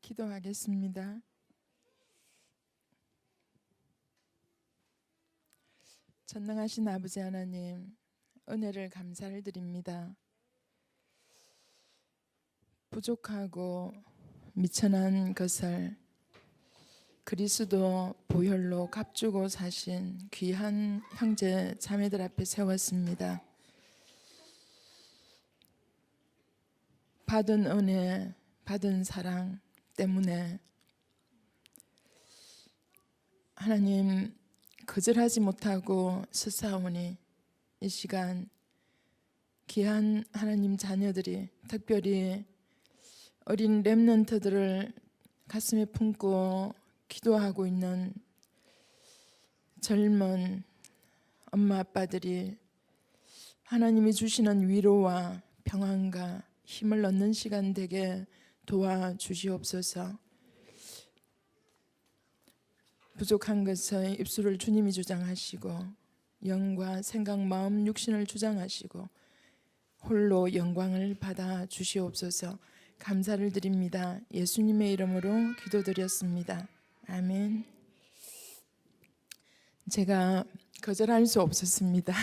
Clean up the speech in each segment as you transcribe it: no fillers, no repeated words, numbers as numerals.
기도하겠습니다. 전능하신 아버지 하나님, 은혜를 감사를 드립니다. 부족하고 미천한 것을 그리스도 보혈로 값주고 사신 귀한 형제 자매들 앞에 세웠습니다. 받은 은혜, 받은 사랑 때문에 하나님 거절하지 못하고 서사오니 이 시간 귀한 하나님 자녀들이 특별히 어린 렘넌트들을 가슴에 품고 기도하고 있는 젊은 엄마 아빠들이 하나님이 주시는 위로와 평안과 힘을 얻는 시간 되게 도와주시옵소서. 부족한 것의 입술을 주님이 주장하시고 영과 생각, 마음, 육신을 주장하시고 홀로 영광을 받아 주시옵소서. 감사를 드립니다. 예수님의 이름으로 기도드렸습니다. 아멘. 제가 거절할 수 없었습니다.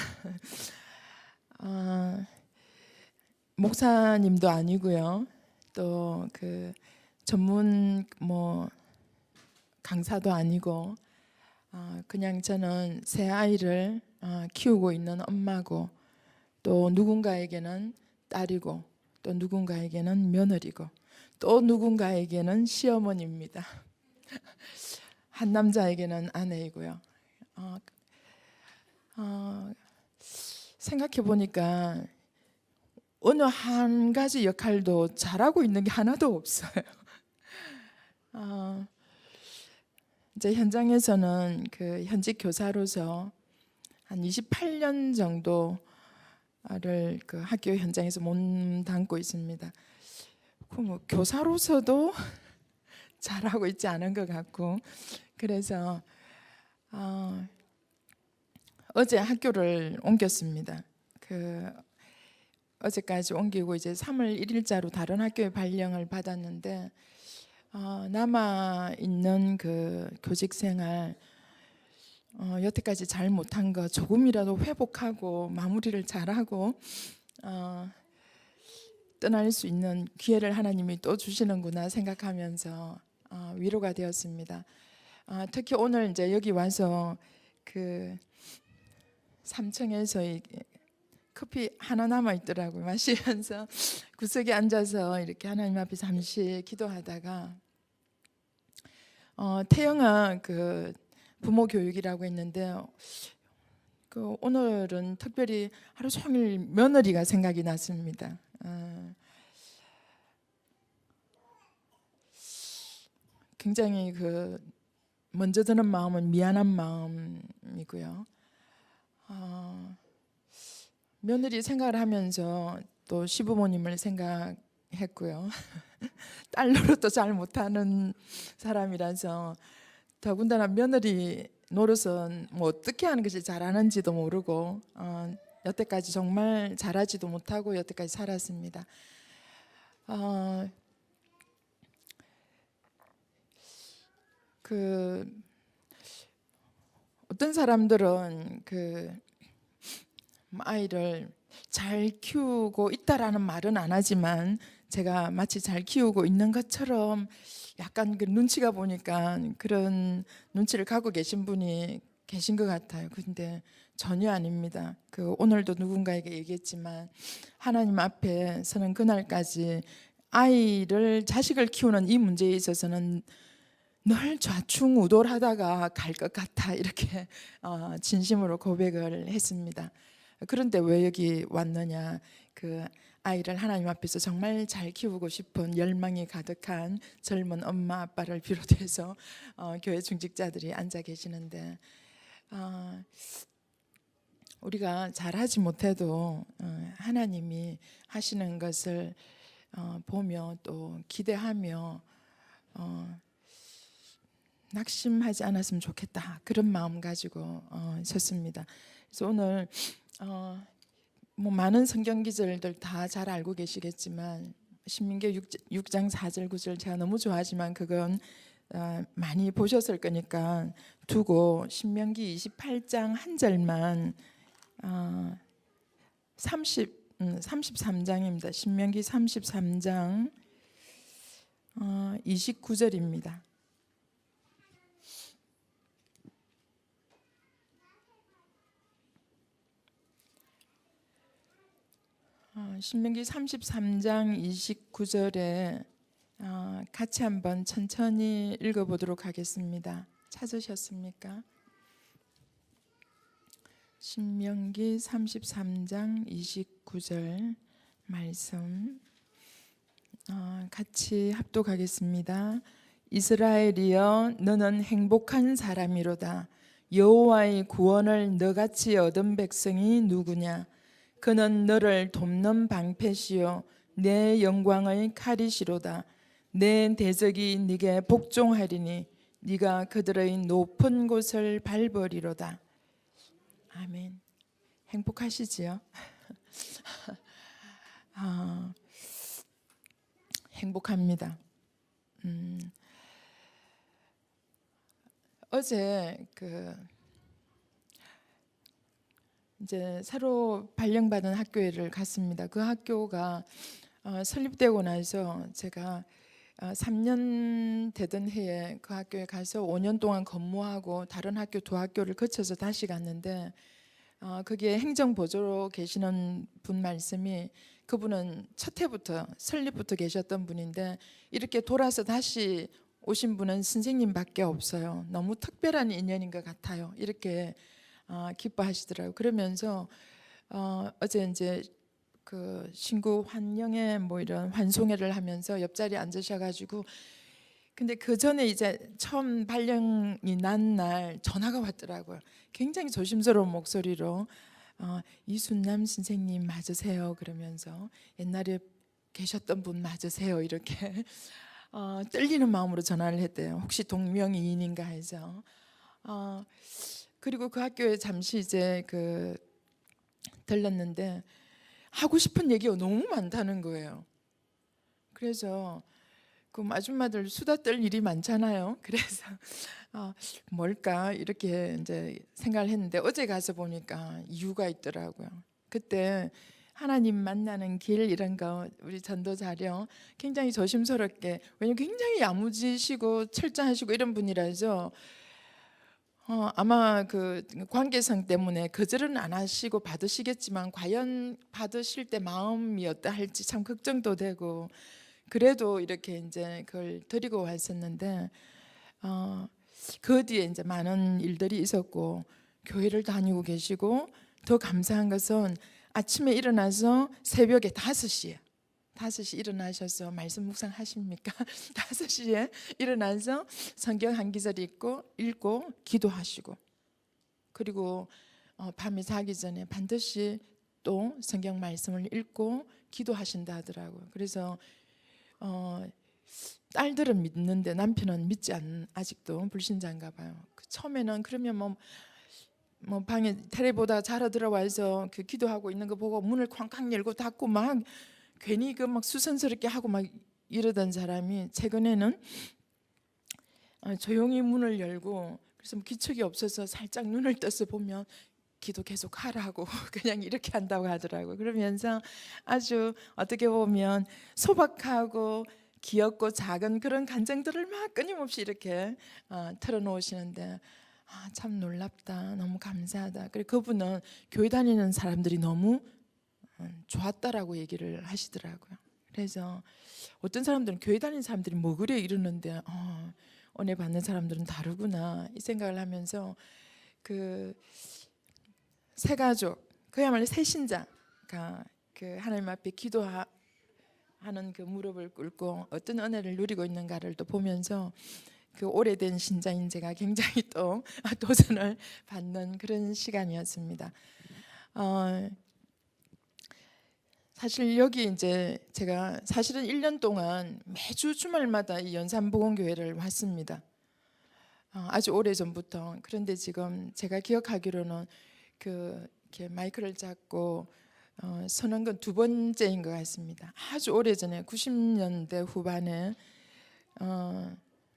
목사님도 아니고요. 또 그 전문 강사도 아니고 그냥 저는 새 아이를 키우고 있는 엄마고 또 누군가에게는 딸이고 또 누군가에게는 며느리고 또 누군가에게는 시어머니입니다. 한 남자에게는 아내이고요. 생각해 보니까 어느 한 가지 역할도 잘하고 있는 게 하나도 없어요. 이제 현장에서는 그 현직 교사로서 한 28년 정도를 그 학교 현장에서 몸 담고 있습니다. 뭐 교사로서도 잘하고 있지 않은 것 같고 그래서 어제 학교를 옮겼습니다. 어제까지 옮기고 이제 3월 1일자로 다른 학교에 발령을 받았는데 남아 있는 그 교직 생활 여태까지 잘 못한 거 조금이라도 회복하고 마무리를 잘하고 떠날 수 있는 기회를 하나님이 또 주시는구나 생각하면서 위로가 되었습니다. 특히 오늘 이제 여기 와서 그 3층에서 커피 하나 남아 있더라고요. 마시면서 구석에 앉아서 이렇게 하나님 앞에 잠시 기도하다가 태영아 그 부모 교육이라고 했는데 그 오늘은 특별히 하루 종일 며느리가 생각이 났습니다. 굉장히 그 먼저 드는 마음은 미안한 마음이고요. 며느리 생각을 하면서 또 시부모님을 생각했고요. 딸 노릇도 잘 못하는 사람이라서 더군다나 며느리 노릇은 뭐 어떻게 하는 것이 잘하는지도 모르고 여태까지 정말 잘하지도 못하고 여태까지 살았습니다. 어떤 사람들은 그 아이를 잘 키우고 있다라는 말은 안 하지만 제가 마치 잘 키우고 있는 것처럼 약간 그 눈치가 보니까 그런 눈치를 갖고 계신 분이 계신 것 같아요. 근데 전혀 아닙니다. 오늘도 누군가에게 얘기했지만 하나님 앞에 서는 그날까지 자식을 키우는 이 문제에 있어서는 늘 좌충우돌하다가 갈 것 같아 이렇게 진심으로 고백을 했습니다. 그런데 왜 여기 왔느냐? 그 아이를 하나님 앞에서 정말 잘 키우고 싶은 열망이 가득한 젊은 엄마 아빠를 비롯해서 교회 중직자들이 앉아 계시는데 우리가 잘하지 못해도 하나님이 하시는 것을 보며 또 기대하며 낙심하지 않았으면 좋겠다 그런 마음 가지고 섰습니다. 그래서 오늘 뭐 많은 성경 기절들 다 잘 알고 계시겠지만 신민기 6장 4절 9절 제가 너무 좋아하지만 그건 많이 보셨을 거니까 두고 신명기 28장 한 절만 33장입니다. 신명기 33장 29절입니다. 신명기 33장 29절에 같이 한번 천천히 읽어보도록 하겠습니다. 찾으셨습니까? 신명기 33장 29절 말씀 같이 합독하겠습니다. 이스라엘이여 너는 행복한 사람이로다. 여호와의 구원을 너같이 얻은 백성이 누구냐? 그는 너를 돕는 방패시요 내 영광의 칼이시로다. 내 대적이 네게 복종하리니 네가 그들의 높은 곳을 밟으리로다. 아멘. 행복하시지요? 행복합니다. 어제 이제 새로 발령받은 학교를 갔습니다. 그 학교가 설립되고 나서 제가 3년 되던 해에 그 학교에 가서 5년 동안 근무하고 다른 학교 두 학교를 거쳐서 다시 갔는데 거기에 행정보조로 계시는 분 말씀이 그분은 첫 해부터 설립부터 계셨던 분인데 이렇게 돌아서 다시 오신 분은 선생님밖에 없어요. 너무 특별한 인연인 것 같아요. 이렇게 기뻐하시더라고요. 그러면서 어제 이제 그 신구 환영회 뭐 이런 환송회를 하면서 옆자리에 앉으셔가지고 근데 그 전에 이제 처음 발령이 난 날 전화가 왔더라고요. 굉장히 조심스러운 목소리로 이순남 선생님 맞으세요? 그러면서 옛날에 계셨던 분 맞으세요? 이렇게 떨리는 마음으로 전화를 했대요. 혹시 동명이인인가 해서 그리고 그 학교에 잠시 이제 들렀는데 하고 싶은 얘기가 너무 많다는 거예요. 그래서 그 아줌마들 수다 떨 일이 많잖아요. 그래서 뭘까 이렇게 이제 생각을 했는데 어제 가서 보니까 이유가 있더라고요. 그때 하나님 만나는 길 이런 거 우리 전도 자료 굉장히 조심스럽게 왜냐면 굉장히 야무지시고 철저하시고 이런 분이라서 아마 그 관계성 때문에 거절은 안 하시고 받으시겠지만 과연 받으실 때 마음이 어떠 할지 참 걱정도 되고 그래도 이렇게 이제 그걸 드리고 왔었는데 그 뒤에 이제 많은 일들이 있었고 교회를 다니고 계시고 더 감사한 것은 아침에 일어나서 새벽에 5시에 일어나셔서 말씀 묵상하십니까? 5시에 일어나서 성경 한 기절 읽고 기도하시고 그리고 밤에 자기 전에 반드시 또 성경 말씀을 읽고 기도하신다 하더라고요. 그래서 딸들은 믿는데 남편은 믿지 않는 아직도 불신자인가 봐요. 처음에는 그러면 뭐 방에 테레보다 자러 들어와서 그 기도하고 있는 거 보고 문을 쾅쾅 열고 닫고 막 괜히 막 수선스럽게 하고 막 이러던 사람이 최근에는 조용히 문을 열고 그래서 기척이 없어서 살짝 눈을 떠서 보면 기도 계속 하라고 그냥 이렇게 한다고 하더라고요. 그러면서 아주 어떻게 보면 소박하고 귀엽고 작은 그런 감정들을 막 끊임없이 이렇게 털어놓으시는데 참 놀랍다, 너무 감사하다. 그리고 그분은 교회 다니는 사람들이 너무 좋았다라고 얘기를 하시더라고요. 그래서 어떤 사람들은 교회 다니는 사람들이 뭐 그래 이러는데 은혜 받는 사람들은 다르구나 이 생각을 하면서 그 새 가족 그야말로 새 신자가 그 하나님 앞에 기도하는 그 무릎을 꿇고 어떤 은혜를 누리고 있는가를 또 보면서 그 오래된 신자인 제가 굉장히 또 도전을 받는 그런 시간이었습니다. 사실 여기 이제 제가 사실은 1년 동안 매주 주말마다 이 연산복음교회를 왔습니다. 아주 오래 전부터. 그런데 지금 제가 기억하기로는 이렇게 마이크를 잡고 선언건 두 번째인 것 같습니다. 아주 오래전에 90년대 후반에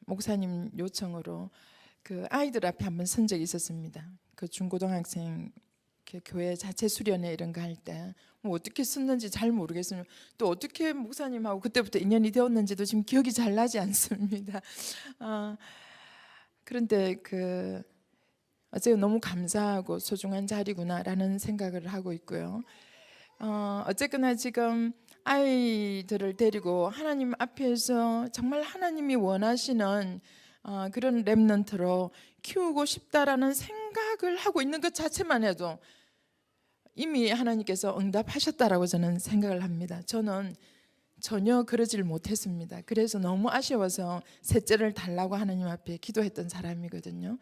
목사님 요청으로 그 아이들 앞에 한번 선 적이 있었습니다. 그 중고등학생 교회 자체 수련회 이런 거 할 때 뭐 어떻게 썼는지 잘 모르겠어요. 또 어떻게 목사님하고 그때부터 인연이 되었는지도 지금 기억이 잘 나지 않습니다. 그런데 어쨌든 너무 감사하고 소중한 자리구나라는 생각을 하고 있고요. 어쨌거나 지금 아이들을 데리고 하나님 앞에서 정말 하나님이 원하시는 그런 렘넌트로 키우고 싶다라는 생각을 하고 있는 것 자체만 해도 이미 하나님께서 응답하셨다라고 저는 생각을 합니다. 저는 전혀 그러질 못했습니다. 그래서 너무 아쉬워서 셋째를 달라고 하나님 앞에 기도했던 사람이거든요.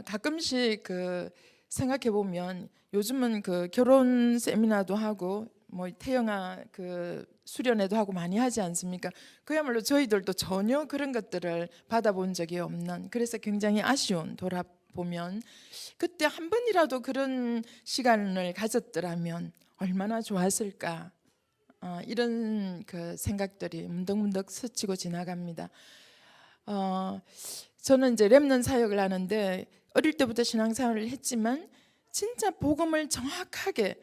가끔씩 생각해 보면 요즘은 결혼 세미나도 하고 뭐 태영아 수련회도 하고 많이 하지 않습니까? 그야말로 저희들도 전혀 그런 것들을 받아본 적이 없는, 그래서 굉장히 아쉬운, 돌아보면 그때 한 번이라도 그런 시간을 가졌더라면 얼마나 좋았을까, 이런 생각들이 문득문득 스치고 지나갑니다. 저는 이제 렘넌트 사역을 하는데 어릴 때부터 신앙생활을 했지만 진짜 복음을 정확하게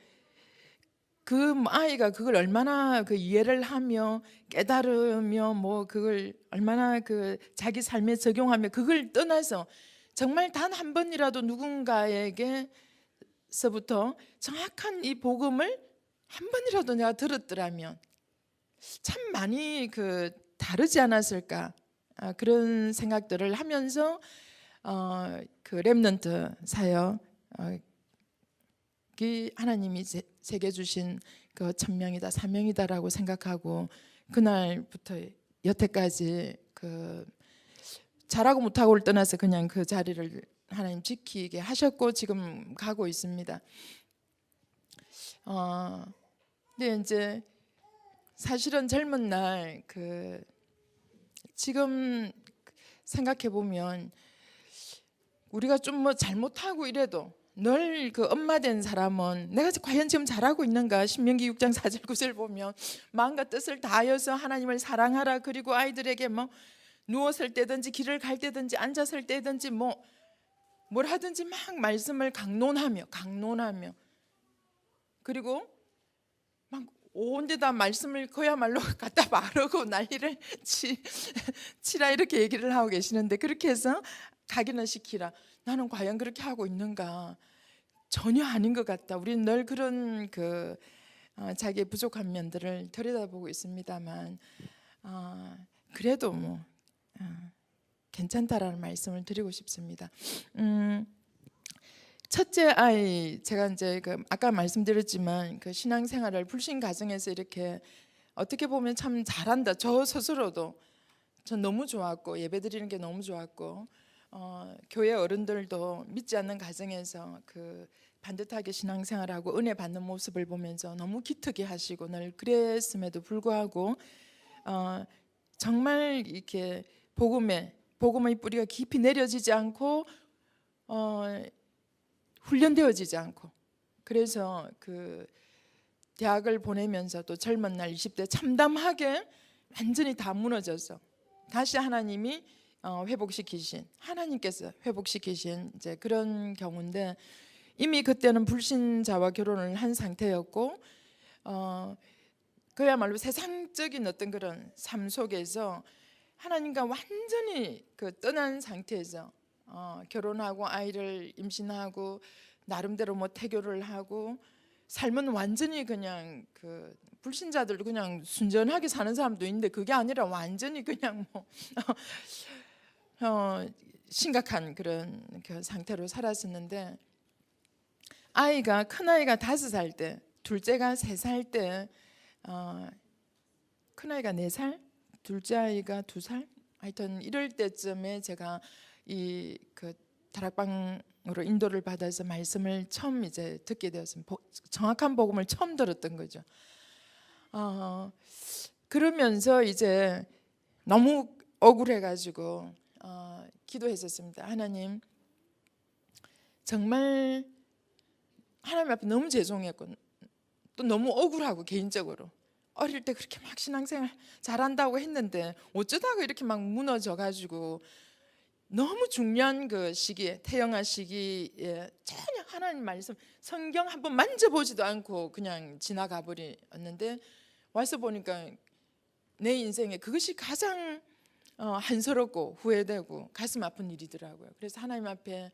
아이가 그걸 얼마나 이해를 하며 깨달으며 뭐 그걸 얼마나 자기 삶에 적용하며 그걸 떠나서 정말 단 한 번이라도 누군가에게서부터 정확한 이 복음을 한 번이라도 내가 들었더라면 참 많이 다르지 않았을까, 그런 생각들을 하면서 렘넌트 사역이 하나님이 제게 주신 천명이다, 사명이다라고 생각하고 그날부터 여태까지 잘하고 못하고를 떠나서 그냥 그 자리를 하나님 지키게 하셨고 지금 가고 있습니다. 근데 이제 사실은 젊은 날 지금 생각해 보면 우리가 좀 뭐 잘못하고 이래도 늘 엄마 된 사람은 내가 과연 지금 잘하고 있는가, 신명기 6장 4절 9절 보면 마음과 뜻을 다하여서 하나님을 사랑하라, 그리고 아이들에게 뭐 누웠을 때든지 길을 갈 때든지 앉았을 때든지 뭘 하든지 막 말씀을 강론하며 그리고 막 온데다 말씀을 그야말로 갖다 바르고 난리를 치라 이렇게 얘기를 하고 계시는데, 그렇게 해서 각인을 시키라. 나는 과연 그렇게 하고 있는가? 전혀 아닌 것 같다. 우리는 늘 그런 자기의 부족한 면들을 들여다보고 있습니다만 그래도 괜찮다라는 말씀을 드리고 싶습니다. 첫째 아이, 제가 이제 아까 말씀드렸지만 신앙생활을 불신 가정에서 이렇게 어떻게 보면 참 잘한다, 저 스스로도 전 너무 좋았고 예배드리는 게 너무 좋았고 교회 어른들도 믿지 않는 가정에서 반듯하게 신앙생활하고 은혜 받는 모습을 보면서 너무 기특해 하시고 늘 그랬음에도 불구하고 정말 이렇게 복음의 뿌리가 깊이 내려지지 않고 훈련되어지지 않고, 그래서 대학을 보내면서 또 젊은 날 20대 참담하게 완전히 다 무너져서 다시 하나님이 회복시키신, 하나님께서 회복시키신 이제 그런 경우인데, 이미 그때는 불신자와 결혼을 한 상태였고 그야말로 세상적인 어떤 그런 삶 속에서 하나님과 완전히 떠난 상태에서 결혼하고 아이를 임신하고 나름대로 뭐 태교를 하고 삶은 완전히 그냥 불신자들도 그냥 순전하게 사는 사람도 있는데 그게 아니라 완전히 그냥 심각한 그런 상태로 살았었는데, 큰 아이가 5살 때, 둘째가 3살 때, 큰 아이가 4살, 둘째 아이가 2살, 하여튼 이럴 때쯤에 제가 다락방으로 인도를 받아서 말씀을 처음 이제 듣게 되었습니다. 정확한 복음을 처음 들었던 거죠. 그러면서 이제 너무 억울해가지고 기도했었습니다. 하나님, 정말 하나님 앞에 너무 죄송했고 또 너무 억울하고 개인적으로 어릴 때 그렇게 막 신앙생활 잘한다고 했는데 어쩌다가 이렇게 막 무너져 가지고 너무 중요한 그 시기에 태영아 시기에 전혀 하나님 말씀 성경 한번 만져보지도 않고 그냥 지나가 버렸는데 와서 보니까 내 인생에 그것이 가장 한스럽고 후회되고 가슴 아픈 일이더라고요. 그래서 하나님 앞에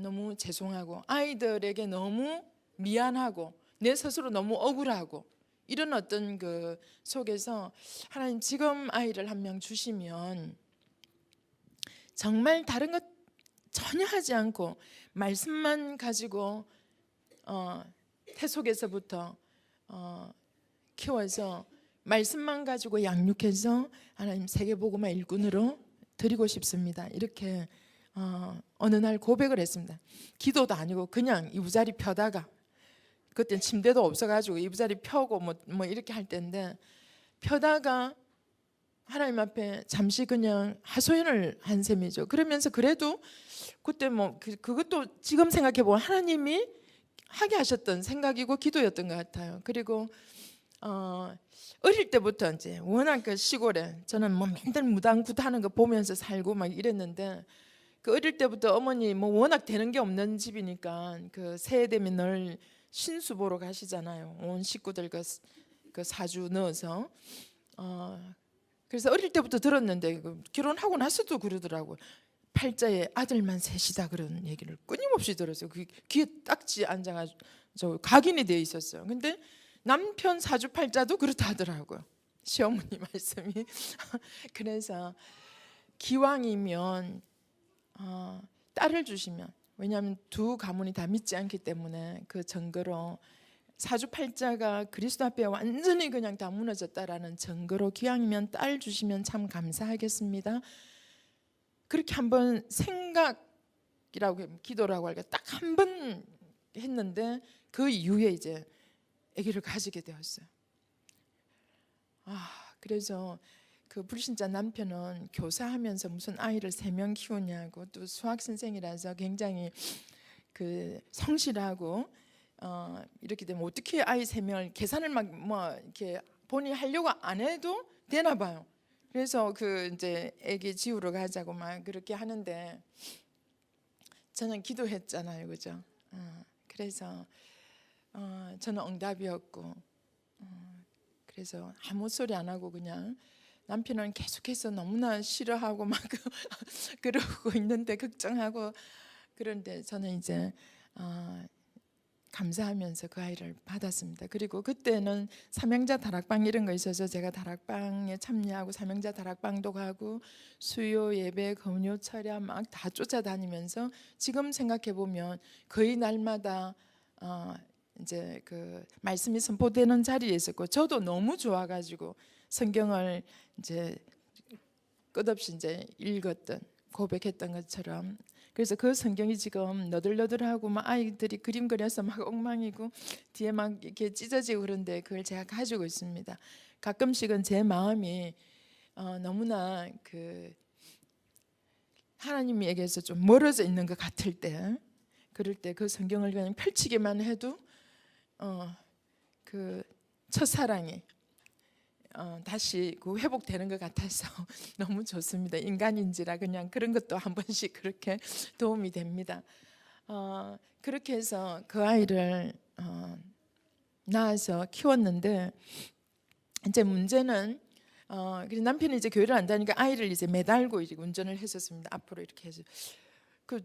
너무 죄송하고 아이들에게 너무 미안하고 내 스스로 너무 억울하고 이런 어떤 그 속에서 하나님 지금 아이를 한 명 주시면 정말 다른 것 전혀 하지 않고 말씀만 가지고 태 속에서부터 키워서 말씀만 가지고 양육해서 하나님 세계복음화 일꾼으로 드리고 싶습니다. 이렇게 어느 날 고백을 했습니다. 기도도 아니고 그냥 이부자리 펴다가 그때 침대도 없어가지고 이부자리 펴고 뭐 이렇게 할 때인데 펴다가 하나님 앞에 잠시 그냥 하소연을 한 셈이죠. 그러면서 그래도 그때 뭐 그것도 지금 생각해 보면 하나님이 하게 하셨던 생각이고 기도였던 것 같아요. 그리고 어릴 때부터 이제 워낙 그 시골에 저는 뭐 맨날 무당굿 하는 거 보면서 살고 막 이랬는데 그 어릴 때부터 어머니 뭐 워낙 되는 게 없는 집이니까 그 새해 되면 늘 신수 보러 가시잖아요. 온 식구들 그 사주 넣어서 그래서 어릴 때부터 들었는데 결혼하고 나서도 그러더라고요. 팔자에 아들만 셋이다 그런 얘기를 끊임없이 들었어요. 그 귀에 딱지 앉아가지고 각인이 되어 있었어요. 근데 남편 사주팔자도 그렇다 하더라고요. 시어머니 말씀이. 그래서 기왕이면 딸을 주시면, 왜냐하면 두 가문이 다 믿지 않기 때문에 그 증거로 사주팔자가 그리스도 앞에 완전히 그냥 다 무너졌다라는 증거로 기왕이면 딸 주시면 참 감사하겠습니다. 그렇게 한번 생각이라고 기도라고 할까 딱 한 번 했는데 그 이후에 이제 아기를 가지게 되었어요. 그래서 그 불신자 남편은 교사하면서 무슨 아이를 3명 키우냐고 또 수학 선생이라서 굉장히 그 성실하고 이렇게 되면 어떻게 아이 3명을 계산을 막 뭐 이렇게 본인이 하려고 안 해도 되나 봐요. 그래서 그 이제 아기 지우러 가자고 막 그렇게 하는데 저는 기도했잖아요, 그죠? 그래서 저는 응답이었고 그래서 아무 소리 안 하고 그냥 남편은 계속해서 너무나 싫어하고 막 그러고 있는데 걱정하고 그런데 저는 이제 감사하면서 그 아이를 받았습니다. 그리고 그때는 삼형자 다락방 이런 거 있어서 제가 다락방에 참여하고 삼형자 다락방도 가고 수요 예배 금요 철야 막 다 쫓아다니면서 지금 생각해 보면 거의 날마다 이제 그 말씀이 선포되는 자리에 있었고 저도 너무 좋아가지고 성경을 이제 끝없이 이제 읽었던 고백했던 것처럼 그래서 그 성경이 지금 너덜너덜하고 막 아이들이 그림 그려서 막 엉망이고 뒤에 막 이렇게 찢어지고 그런데 그걸 제가 가지고 있습니다. 가끔씩은 제 마음이 너무나 그 하나님에게서 좀 멀어져 있는 것 같을 때 그럴 때 그 성경을 그냥 펼치기만 해도 그 첫사랑이 다시 그 회복되는 것 같아서 너무 좋습니다. 인간인지라 그냥 그런 것도 한 번씩 그렇게 도움이 됩니다. 그렇게 해서 그 아이를 낳아서 키웠는데 이제 문제는 그래서 남편이 이제 교회를 안 다니까 아이를 이제 매달고 이제 운전을 했었습니다. 앞으로 이렇게 해서 그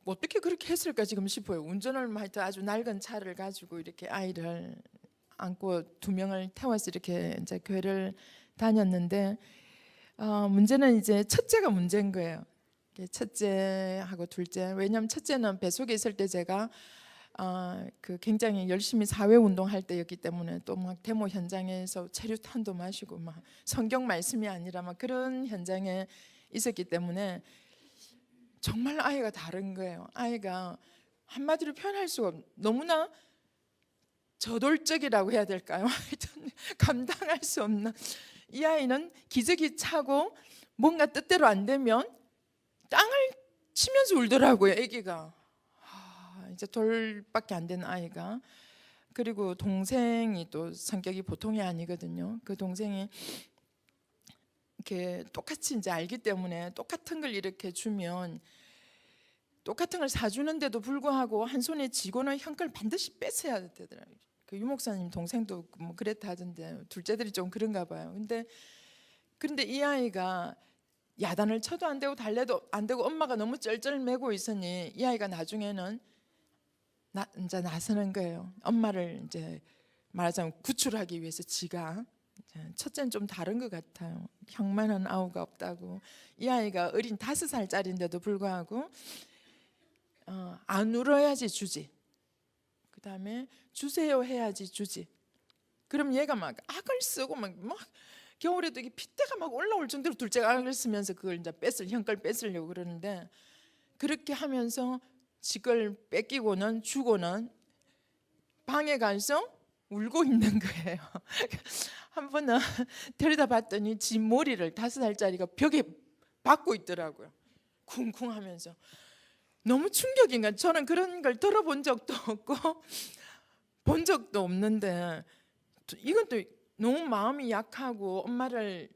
어떻게 그렇게 했을까 지금 싶어요. 운전을 하여튼 아주 낡은 차를 가지고 이렇게 아이를 안고 2명을 태워서 이렇게 이제 교회를 다녔는데 문제는 이제 첫째가 문제인 거예요. 첫째하고 둘째. 왜냐하면 첫째는 뱃속에 있을 때 제가 그 굉장히 열심히 사회 운동할 때였기 때문에 또 막 데모 현장에서 체류탄도 마시고 막 성경 말씀이 아니라 막 그런 현장에 있었기 때문에 정말 아이가 다른 거예요. 아이가 한마디로 표현할 수가 너무나 저돌적이라고 해야 될까요? 하여튼 감당할 수 없는 이 아이는 기저귀 차고 뭔가 뜻대로 안 되면 땅을 치면서 울더라고요. 아기가 이제 돌밖에 안 되는 아이가, 그리고 동생이 또 성격이 보통이 아니거든요. 그 동생이 이렇게 똑같이 이제 알기 때문에 똑같은 걸 이렇게 주면 똑같은 걸 사주는데도 불구하고 한 손에 쥐고는 형 걸 반드시 뺏어야 되더라고요. 그 유목사님 동생도 뭐 그랬다 하던데 둘째들이 좀 그런가 봐요. 그런데 이 아이가 야단을 쳐도 안 되고 달래도 안 되고 엄마가 너무 쩔쩔매고 있으니 이 아이가 나중에는 이제 나서는 거예요. 엄마를 이제 말하자면 구출하기 위해서 지가. 첫째는 좀 다른 것 같아요. 형만한 아우가 없다고. 이 아이가 어린 5살짜리인데도 불구하고 안 울어야지 주지. 그 다음에 주세요 해야지 주지. 그럼 얘가 막 악을 쓰고 막 겨울에도 이게 핏대가 막 올라올 정도로 둘째가 악을 쓰면서 그걸 이제 형 걸 뺏으려고 그러는데, 그렇게 하면서 지걸 뺏기고는 주고는 방에 가서 울고 있는 거예요. 한 번은 데려다 봤더니 지 머리를 5살짜리가 벽에 박고 있더라고요. 쿵쿵 하면서. 너무 충격인가. 저는 그런 걸 들어본 적도 없고 본 적도 없는데, 이건 또 너무 마음이 약하고 엄마를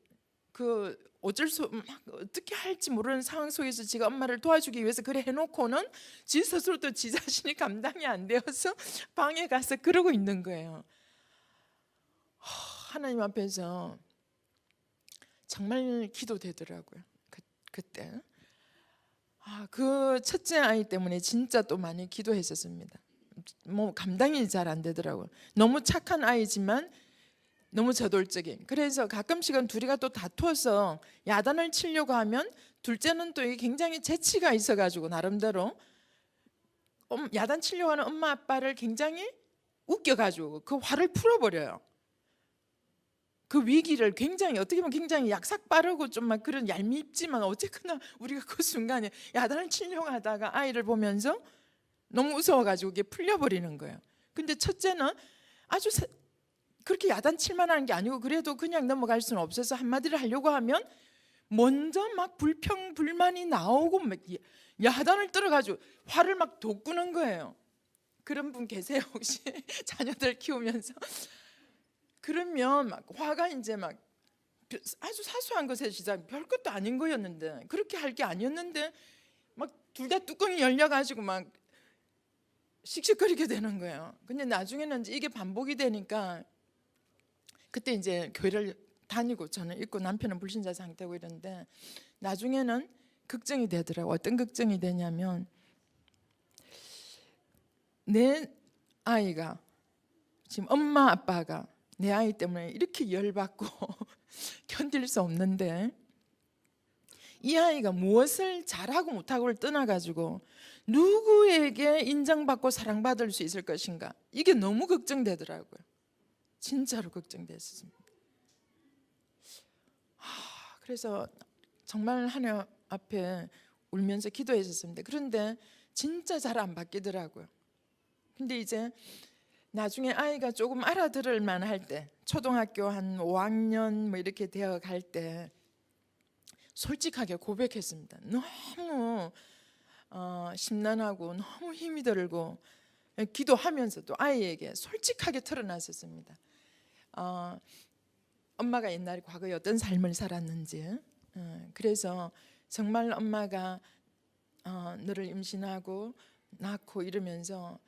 어쩔 수 어떻게 할지 모르는 상황 속에서 지가 엄마를 도와주기 위해서 그래 해놓고는 지 스스로도 지 자신이 감당이 안 되어서 방에 가서 그러고 있는 거예요. 하나님 앞에서 정말 기도되더라고요. 그때 그 첫째 아이 때문에 진짜 또 많이 기도했었습니다. 뭐 감당이 잘 안 되더라고요. 너무 착한 아이지만 너무 저돌적인. 그래서 가끔씩은 둘이가 또 다투어서 야단을 치려고 하면 둘째는 또 굉장히 재치가 있어가지고 나름대로 야단 치려고 하는 엄마 아빠를 굉장히 웃겨가지고 그 화를 풀어버려요. 그 위기를 굉장히 어떻게 보면 굉장히 약삭 빠르고 좀 막 그런 얄밉지만 어쨌거나 우리가 그 순간에 야단을 치려고 하다가 아이를 보면서 너무 무서워가지고 이게 풀려버리는 거예요. 근데 첫째는 아주 그렇게 야단칠 만한 게 아니고 그래도 그냥 넘어갈 수는 없어서 한마디를 하려고 하면 먼저 막 불평불만이 나오고 막 야단을 떨어가지고 화를 막 돋구는 거예요. 그런 분 계세요 혹시? 자녀들 키우면서? 그러면 막 화가 이제 막 아주 사소한 것에 시작, 별것도 아닌 거였는데, 그렇게 할 게 아니었는데 막 둘 다 뚜껑이 열려가지고 막 씩씩거리게 되는 거예요. 근데 나중에는 이제 이게 반복이 되니까 그때 이제 교회를 다니고 저는 있고 남편은 불신자 상태고 이런데, 나중에는 걱정이 되더라고요. 어떤 걱정이 되냐면 내 아이가 지금 엄마 아빠가 내 아이 때문에 이렇게 열받고 견딜 수 없는데 이 아이가 무엇을 잘하고 못하고를 떠나가지고 누구에게 인정받고 사랑받을 수 있을 것인가, 이게 너무 걱정되더라고요. 진짜로 걱정됐습니다. 그래서 정말 하나님 앞에 울면서 기도했었습니다. 그런데 진짜 잘 안 바뀌더라고요. 근데 이제 나중에 아이가 조금 알아들을 만할 때, 초등학교 한 5학년 뭐 이렇게 되어 갈 때 솔직하게 고백했습니다. 너무 심란하고 너무 힘이 들고 기도하면서도 아이에게 솔직하게 털어놨었습니다. 엄마가 옛날에 과거에 어떤 삶을 살았는지, 그래서 정말 엄마가 너를 임신하고 낳고 이러면서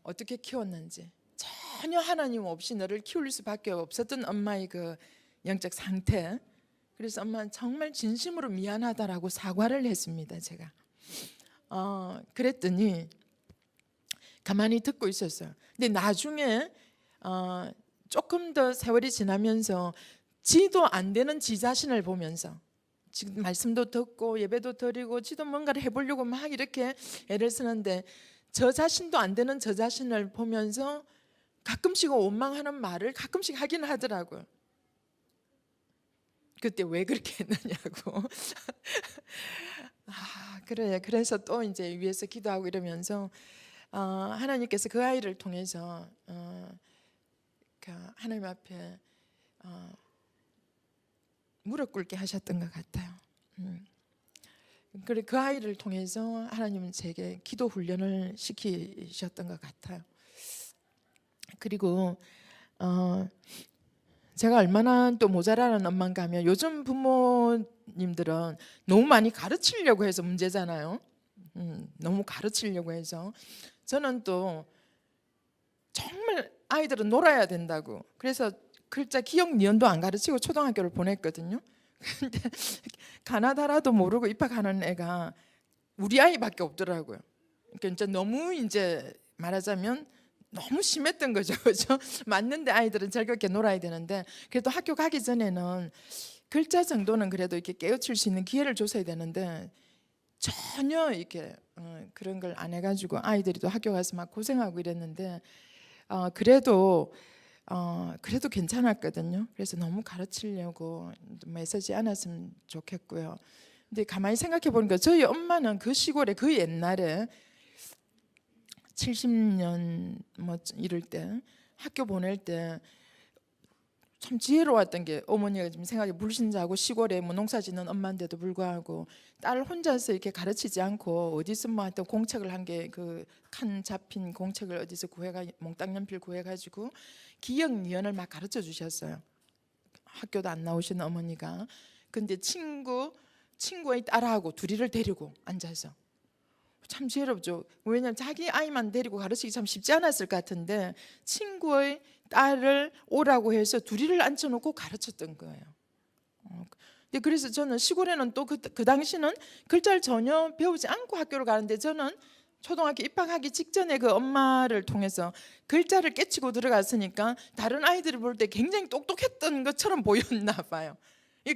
어떻게 키웠는지, 전혀 하나님 없이 너를 키울 수밖에 없었던 엄마의 그 영적 상태, 그래서 엄마는 정말 진심으로 미안하다라고 사과를 했습니다. 제가 그랬더니 가만히 듣고 있었어요. 근데 나중에 조금 더 세월이 지나면서 지도 안 되는 지 자신을 보면서, 지금 말씀도 듣고 예배도 드리고 지도 뭔가를 해보려고 막 이렇게 애를 쓰는데 저 자신도 안 되는 저 자신을 보면서 가끔씩 원망하는 말을 가끔씩 하긴 하더라고요. 그때 왜 그렇게 했느냐고. 그래. 그래서 또 이제 위에서 기도하고 이러면서 하나님께서 그 아이를 통해서 하나님 앞에 무릎 꿇게 하셨던 것 같아요. 그래 그 아이를 통해서 하나님은 제게 기도 훈련을 시키셨던 것 같아요. 그리고 제가 얼마나 또 모자라는 엄마인가 하면 요즘 부모님들은 너무 많이 가르치려고 해서 문제잖아요. 너무 가르치려고 해서 저는 또 정말 아이들은 놀아야 된다고 그래서 글자 기억 니은도 안 가르치고 초등학교를 보냈거든요. 근데 가나다라도 모르고 입학하는 애가 우리 아이밖에 없더라고요. 그러니까 이제 너무 이제 말하자면 너무 심했던 거죠, 그죠? 맞는데 아이들은 즐겁게 놀아야 되는데 그래도 학교 가기 전에는 글자 정도는 그래도 이렇게 깨우칠 수 있는 기회를 줬어야 되는데 전혀 이렇게 그런 걸 안 해가지고 아이들이 또 학교 가서 막 고생하고 이랬는데 그래도 괜찮았거든요. 그래서 너무 가르치려고 애쓰지 않았으면 좋겠고요. 근데 가만히 생각해 보니까 저희 엄마는 그 시골에 그 옛날에 70년 뭐 이럴 때 학교 보낼 때 참 지혜로웠던 게 어머니가 지금 생각해 불신자하고 시골에 뭐 농사 짓는 엄마인데도 불구하고 딸 혼자서 이렇게 가르치지 않고 어디서 뭐 하여튼 공책을 한 개 그 칸 잡힌 공책을 어디서 구해가 몽땅 연필 구해가지고 기억 니은을 막 가르쳐 주셨어요. 학교도 안 나오시는 어머니가. 근데 친구의 딸하고 둘이를 데리고 앉아서 참 지혜롭죠. 왜냐하면 자기 아이만 데리고 가르치기 참 쉽지 않았을 것 같은데 친구의 딸을 오라고 해서 둘이를 앉혀놓고 가르쳤던 거예요. 근데 그래서 저는 시골에는 또 그 당시는 글자를 전혀 배우지 않고 학교를 가는데 저는 초등학교 입학하기 직전에 그 엄마를 통해서 글자를 깨치고 들어갔으니까 다른 아이들을 볼 때 굉장히 똑똑했던 것처럼 보였나 봐요.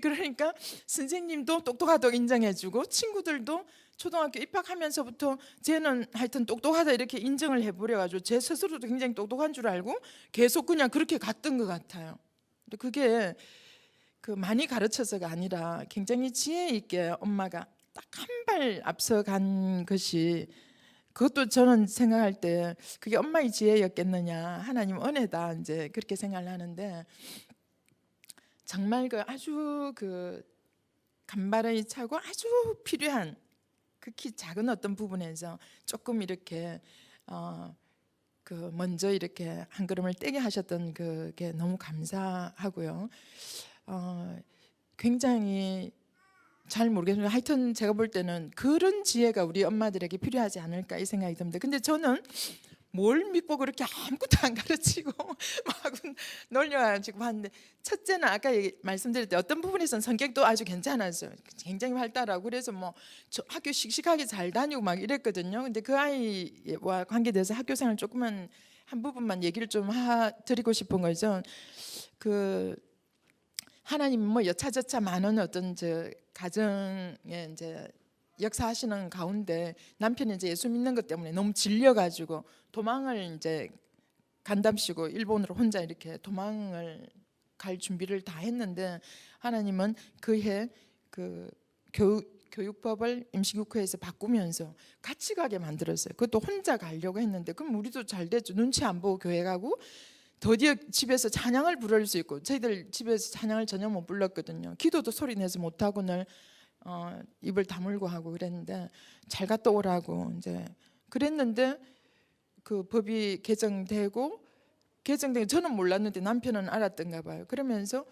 그러니까 선생님도 똑똑하다고 인정해주고 친구들도 초등학교 입학하면서부터 쟤는 하여튼 똑똑하다 이렇게 인정을 해버려가지고 제 스스로도 굉장히 똑똑한 줄 알고 계속 그냥 그렇게 갔던 것 같아요. 근데 그게 그 많이 가르쳐서가 아니라 굉장히 지혜 있게 엄마가 딱 한 발 앞서간 것이 그것도 저는 생각할 때 그게 엄마의 지혜였겠느냐 하나님 은혜다 이제 그렇게 생각을 하는데 정말 그 아주 그 간발의 차고 아주 필요한 극히 작은 어떤 부분에서 조금 이렇게 그 먼저 이렇게 한 걸음을 떼게 하셨던 그게 너무 감사하고요. 굉장히 잘 모르겠는데 하여튼 제가 볼 때는 그런 지혜가 우리 엄마들에게 필요하지 않을까 이 생각이 듭니다. 근데 저는 뭘 믿고 그렇게 아무것도 안 가르치고 막 놀려가지고 하는데 첫째는 아까 말씀드릴 때 어떤 부분에서는 성격도 아주 괜찮았어요. 굉장히 활달하고 그래서 뭐 학교 씩씩하게 잘 다니고 막 이랬거든요. 근데 그 아이와 관계돼서 학교 생활 조금만 한 부분만 얘기를 좀 드리고 싶은 거죠. 그 하나님 뭐 여차저차 많은 어떤 저 가정에 이제 역사하시는 가운데 남편이 이제 예수 믿는 것 때문에 너무 질려가지고 도망을 이제 간답시고 일본으로 혼자 이렇게 도망을 갈 준비를 다 했는데 하나님은 그해 그 교육법을 임시국회에서 바꾸면서 같이 가게 만들었어요. 그것도 혼자 가려고 했는데 그럼 우리도 잘 됐죠. 눈치 안 보고 교회 가고 드디어 집에서 찬양을 부를 수 있고 저희들 집에서 찬양을 전혀 못 불렀거든요. 기도도 소리 내서 못 하고 늘 입을 다물고 하고 그랬는데 잘 갔다 오라고 이제 그랬는데 그 법이 개정되고 저는 몰랐는데 남편은 알았던가 봐요. 그러면서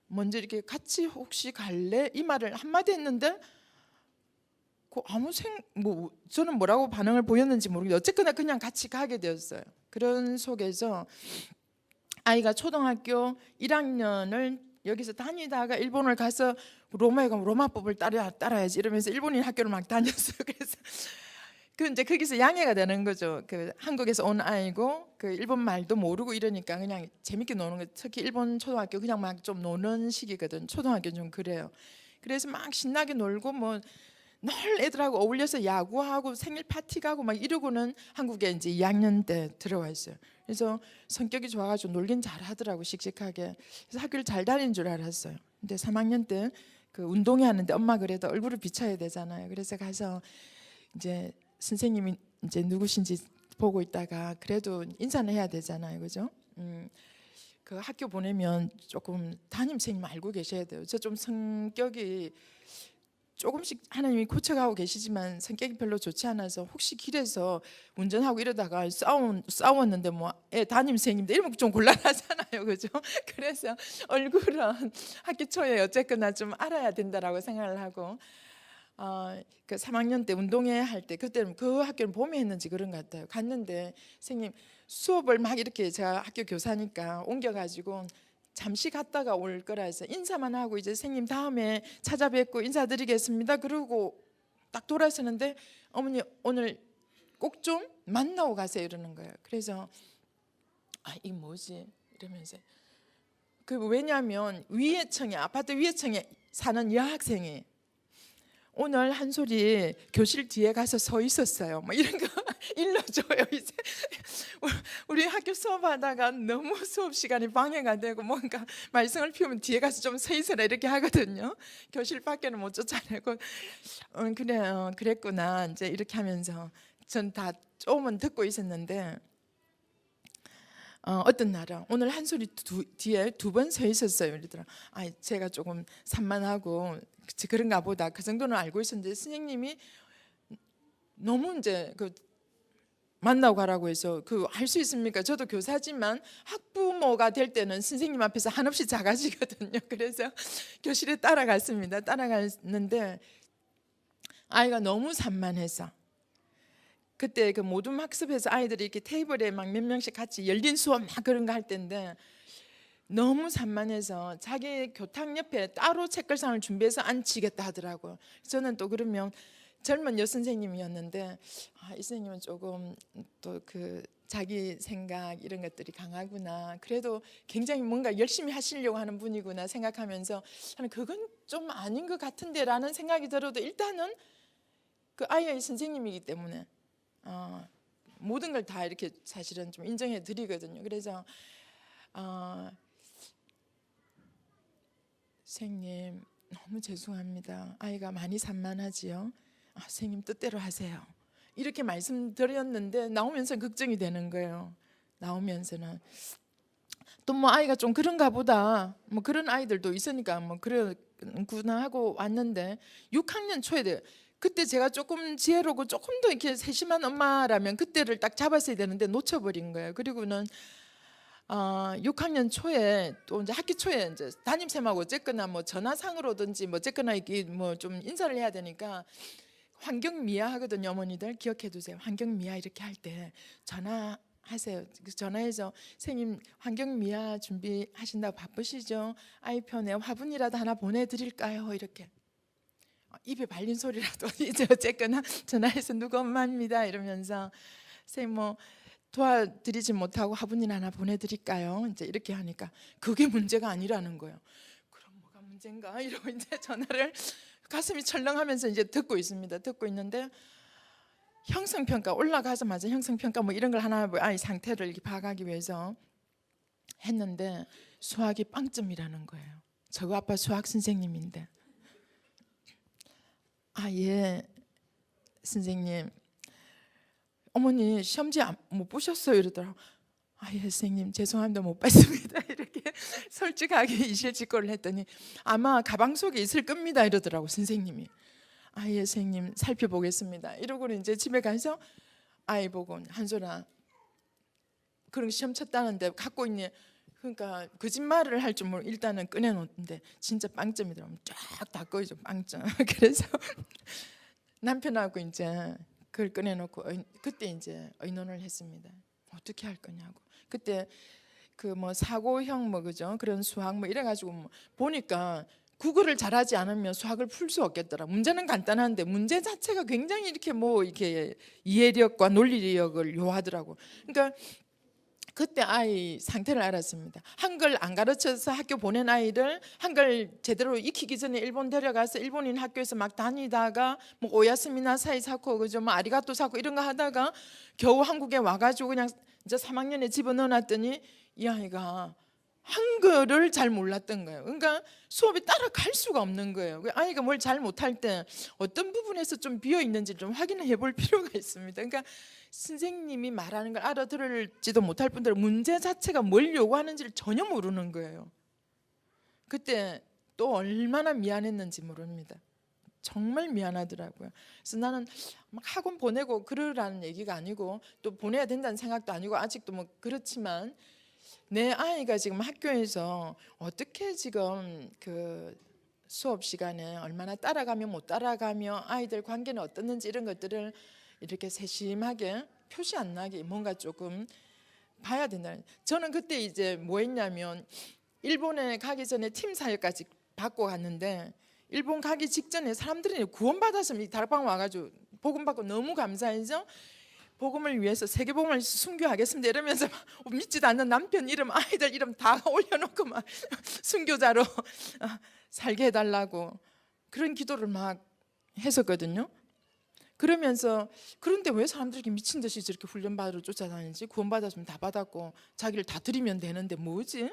먼저 이렇게 같이 혹시 갈래 이 말을 한마디 했는데 그 아무 뭐 저는 뭐라고 반응을 보였는지 모르겠는데 어쨌거나 그냥 같이 가게 되었어요. 그런 속에서 아이가 초등학교 1학년을 여기서 다니다가 일본을 가서 로마에 가면 로마법을 따라야지 이러면서 일본인 학교를 막 다녔어요. 그래서 그 이제 거기서 양해가 되는 거죠. 그 한국에서 온 아이고 그 일본 말도 모르고 이러니까 그냥 재밌게 노는 거. 특히 일본 초등학교 그냥 막 좀 노는 시기거든. 초등학교 좀 그래요. 그래서 막 신나게 놀고 뭐 늘 애들하고 어울려서 야구하고 생일 파티 가고 막 이러고는 한국에 이제 2학년 때 들어와 있어요. 그래서 성격이 좋아가지고 놀긴 잘하더라고 씩씩하게. 그래서 학교를 잘 다니는 줄 알았어요. 근데 3학년 때 그 운동회 하는데 엄마 그래도 얼굴을 비춰야 되잖아요. 그래서 가서 이제 선생님이 이제 누구신지 보고 있다가 그래도 인사는 해야 되잖아요, 그죠? 그 학교 보내면 조금 담임선생님 알고 계셔야 돼요. 저 좀 성격이 조금씩 하나님이 고쳐가고 계시지만 성격이 별로 좋지 않아서 혹시 길에서 운전하고 이러다가 싸웠는데 뭐 담임선생님들 이러면 좀 곤란하잖아요, 그죠? 그래서 얼굴은 학기 초에 어쨌거나 좀 알아야 된다라고 생각을 하고 그 3학년 때 운동회 할 때 그때는 그 학교는 봄에 했는지 그런 것 같아요. 갔는데 선생님 수업을 막 이렇게 제가 학교 교사니까 옮겨가지고 잠시 갔다가 올 거라 해서 인사만 하고 이제 선생님 다음에 찾아뵙고 인사드리겠습니다. 그러고 딱 돌아서는데 어머니 오늘 꼭 좀 만나고 가세요 이러는 거예요. 그래서 이게 뭐지 이러면서 왜냐하면 위에층에 아파트 위에층에 사는 여학생이 오늘 한 소리 교실 뒤에 가서 서 있었어요. 뭐 이런 거 일러줘요. 이제 우리 학교 수업하다가 너무 수업 시간이 방해가 되고 뭔가 말썽을 피우면 뒤에 가서 좀 서 있어라 이렇게 하거든요. 교실 밖에는 못 쫓아내고 그래 그랬구나 이제 이렇게 하면서 전 다 조금은 듣고 있었는데 어떤 날은 오늘 한 소리 뒤에 2번 서 있었어요. 이러더라. 제가 조금 산만하고 그런가 보다 그 정도는 알고 있었는데 선생님이 너무 이제 만나고 가라고 해서 할 수 있습니까? 저도 교사지만 학부모가 될 때는 선생님 앞에서 한없이 작아지거든요. 그래서 교실에 따라갔습니다. 따라갔는데 아이가 너무 산만해서 그때 그 모둠 학습에서 아이들이 이렇게 테이블에 막 몇 명씩 같이 열린 수업 막 그런 거 할 때인데 너무 산만해서 자기 교탁 옆에 따로 책걸상을 준비해서 앉히겠다 하더라고요. 저는 또 그러면 젊은 여선생님이었는데 이 선생님은 조금 또 자기 생각 이런 것들이 강하구나. 그래도 굉장히 뭔가 열심히 하시려고 하는 분이구나 생각하면서 그건 좀 아닌 것 같은데라는 생각이 들어도 일단은 그 아이의 선생님이기 때문에 모든 걸 다 이렇게 사실은 좀 인정해 드리거든요. 그래서 선생님 너무 죄송합니다. 아이가 많이 산만하지요. 선생님 뜻대로 하세요. 이렇게 말씀드렸는데 나오면서 걱정이 되는 거예요. 나오면서는 또 뭐 아이가 좀 그런가 보다 뭐 그런 아이들도 있으니까 뭐 그러구나 하고 왔는데 6학년 초에 돼요. 그때 제가 조금 지혜롭고 조금 더 이렇게 세심한 엄마라면 그때를 딱 잡았어야 되는데 놓쳐버린 거예요. 그리고는 6학년 초에 또 이제 학기 초에 이제 담임쌤하고 어쨌거나 뭐 전화상으로든지 뭐 어쨌거나 이게 뭐 좀 인사를 해야 되니까 환경미화 하거든요. 어머니들 기억해 두세요. 환경미화 이렇게 할 때 전화하세요. 전화해서 선생님 환경미화 준비하신다고 바쁘시죠? 아이 편에 화분이라도 하나 보내드릴까요? 이렇게 입에 발린 소리라도 이제 어쨌거나 전화해서 누구 엄마입니다 이러면서 선생님 뭐 도와드리지 못하고 화분이나 하나 보내드릴까요? 이제 이렇게 하니까 그게 문제가 아니라는 거예요. 그럼 뭐가 문제인가? 이러고 이제 전화를 가슴이 철렁하면서 이제 듣고 있습니다. 듣고 있는데 형성평가 올라가자마자 형성평가 뭐 이런 걸 하나 아이 상태를 이렇게 봐가기 위해서 했는데 수학이 빵점이라는 거예요. 저거 아빠 수학 선생님인데 예 선생님 어머니 시험지 못 보셨어요 이러더라고. 예 선생님 죄송합니다 못 봤습니다 이렇게 솔직하게 이실직고를 했더니 아마 가방 속에 있을 겁니다 이러더라고 선생님이. 예 선생님 살펴보겠습니다 이러고는 이제 집에 가서 아이 보고 한솔아 그런 시험 쳤다는데 갖고 있니? 그러니까 거짓말을 할 줄 모르고 일단은 꺼내놓는데 진짜 빵점이더라고. 쫙 다 꺼이죠 빵점. 그래서 남편하고 이제 그걸 꺼내놓고 그때 이제 의논을 했습니다. 어떻게 할 거냐고. 그때 뭐 사고형 뭐 그죠 그런 수학 뭐 이래가지고 뭐 보니까 국어를 잘하지 않으면 수학을 풀 수 없겠더라. 문제는 간단한데 문제 자체가 굉장히 이렇게 뭐 이렇게 이해력과 논리력을 요하더라고. 그러니까 그때 아이 상태를 알았습니다. 한글 안 가르쳐서 학교 보낸 아이를 한글 제대로 익히기 전에 일본 데려가서 일본인 학교에서 막 다니다가 뭐 오야스미나 사이사코 그죠 뭐 아리가또 사코 이런 거 하다가 겨우 한국에 와가지고 그냥 이제 3학년에 집어넣어놨더니 이 아이가 한글을 잘 몰랐던 거예요. 그러니까 수업에 따라갈 수가 없는 거예요. 아이가 뭘 잘 못할 때 어떤 부분에서 좀 비어 있는지 좀 확인해 볼 필요가 있습니다. 그러니까 선생님이 말하는 걸 알아들을지도 못할 뿐더러 문제 자체가 뭘 요구하는지를 전혀 모르는 거예요. 그때 또 얼마나 미안했는지 모릅니다. 정말 미안하더라고요. 그래서 나는 막 학원 보내고 그러라는 얘기가 아니고 또 보내야 된다는 생각도 아니고 아직도 뭐 그렇지만 내 아이가 지금 학교에서 어떻게 지금 그 수업 시간에 얼마나 따라가며 못 따라가며 아이들 관계는 어떻는지 이런 것들을 이렇게 세심하게 표시 안 나게 뭔가 조금 봐야 된다. 저는 그때 이제 뭐 했냐면 일본에 가기 전에 팀 사역까지 받고 갔는데 일본 가기 직전에 사람들이 구원받았으면 이 다락방 와가지고 복음 받고 너무 감사해서 복음을 위해서 세계복음을 순교하겠습니다 이러면서 막 믿지도 않는 남편 이름 아이들 이름 다 올려놓고 막 순교자로 살게 해달라고 그런 기도를 막 했었거든요. 그러면서 그런데 왜 사람들이 이렇게 미친 듯이 저렇게 훈련받으러 쫓아다니지? 구원받았으면 다 받았고 자기를 다 드리면 되는데 뭐지?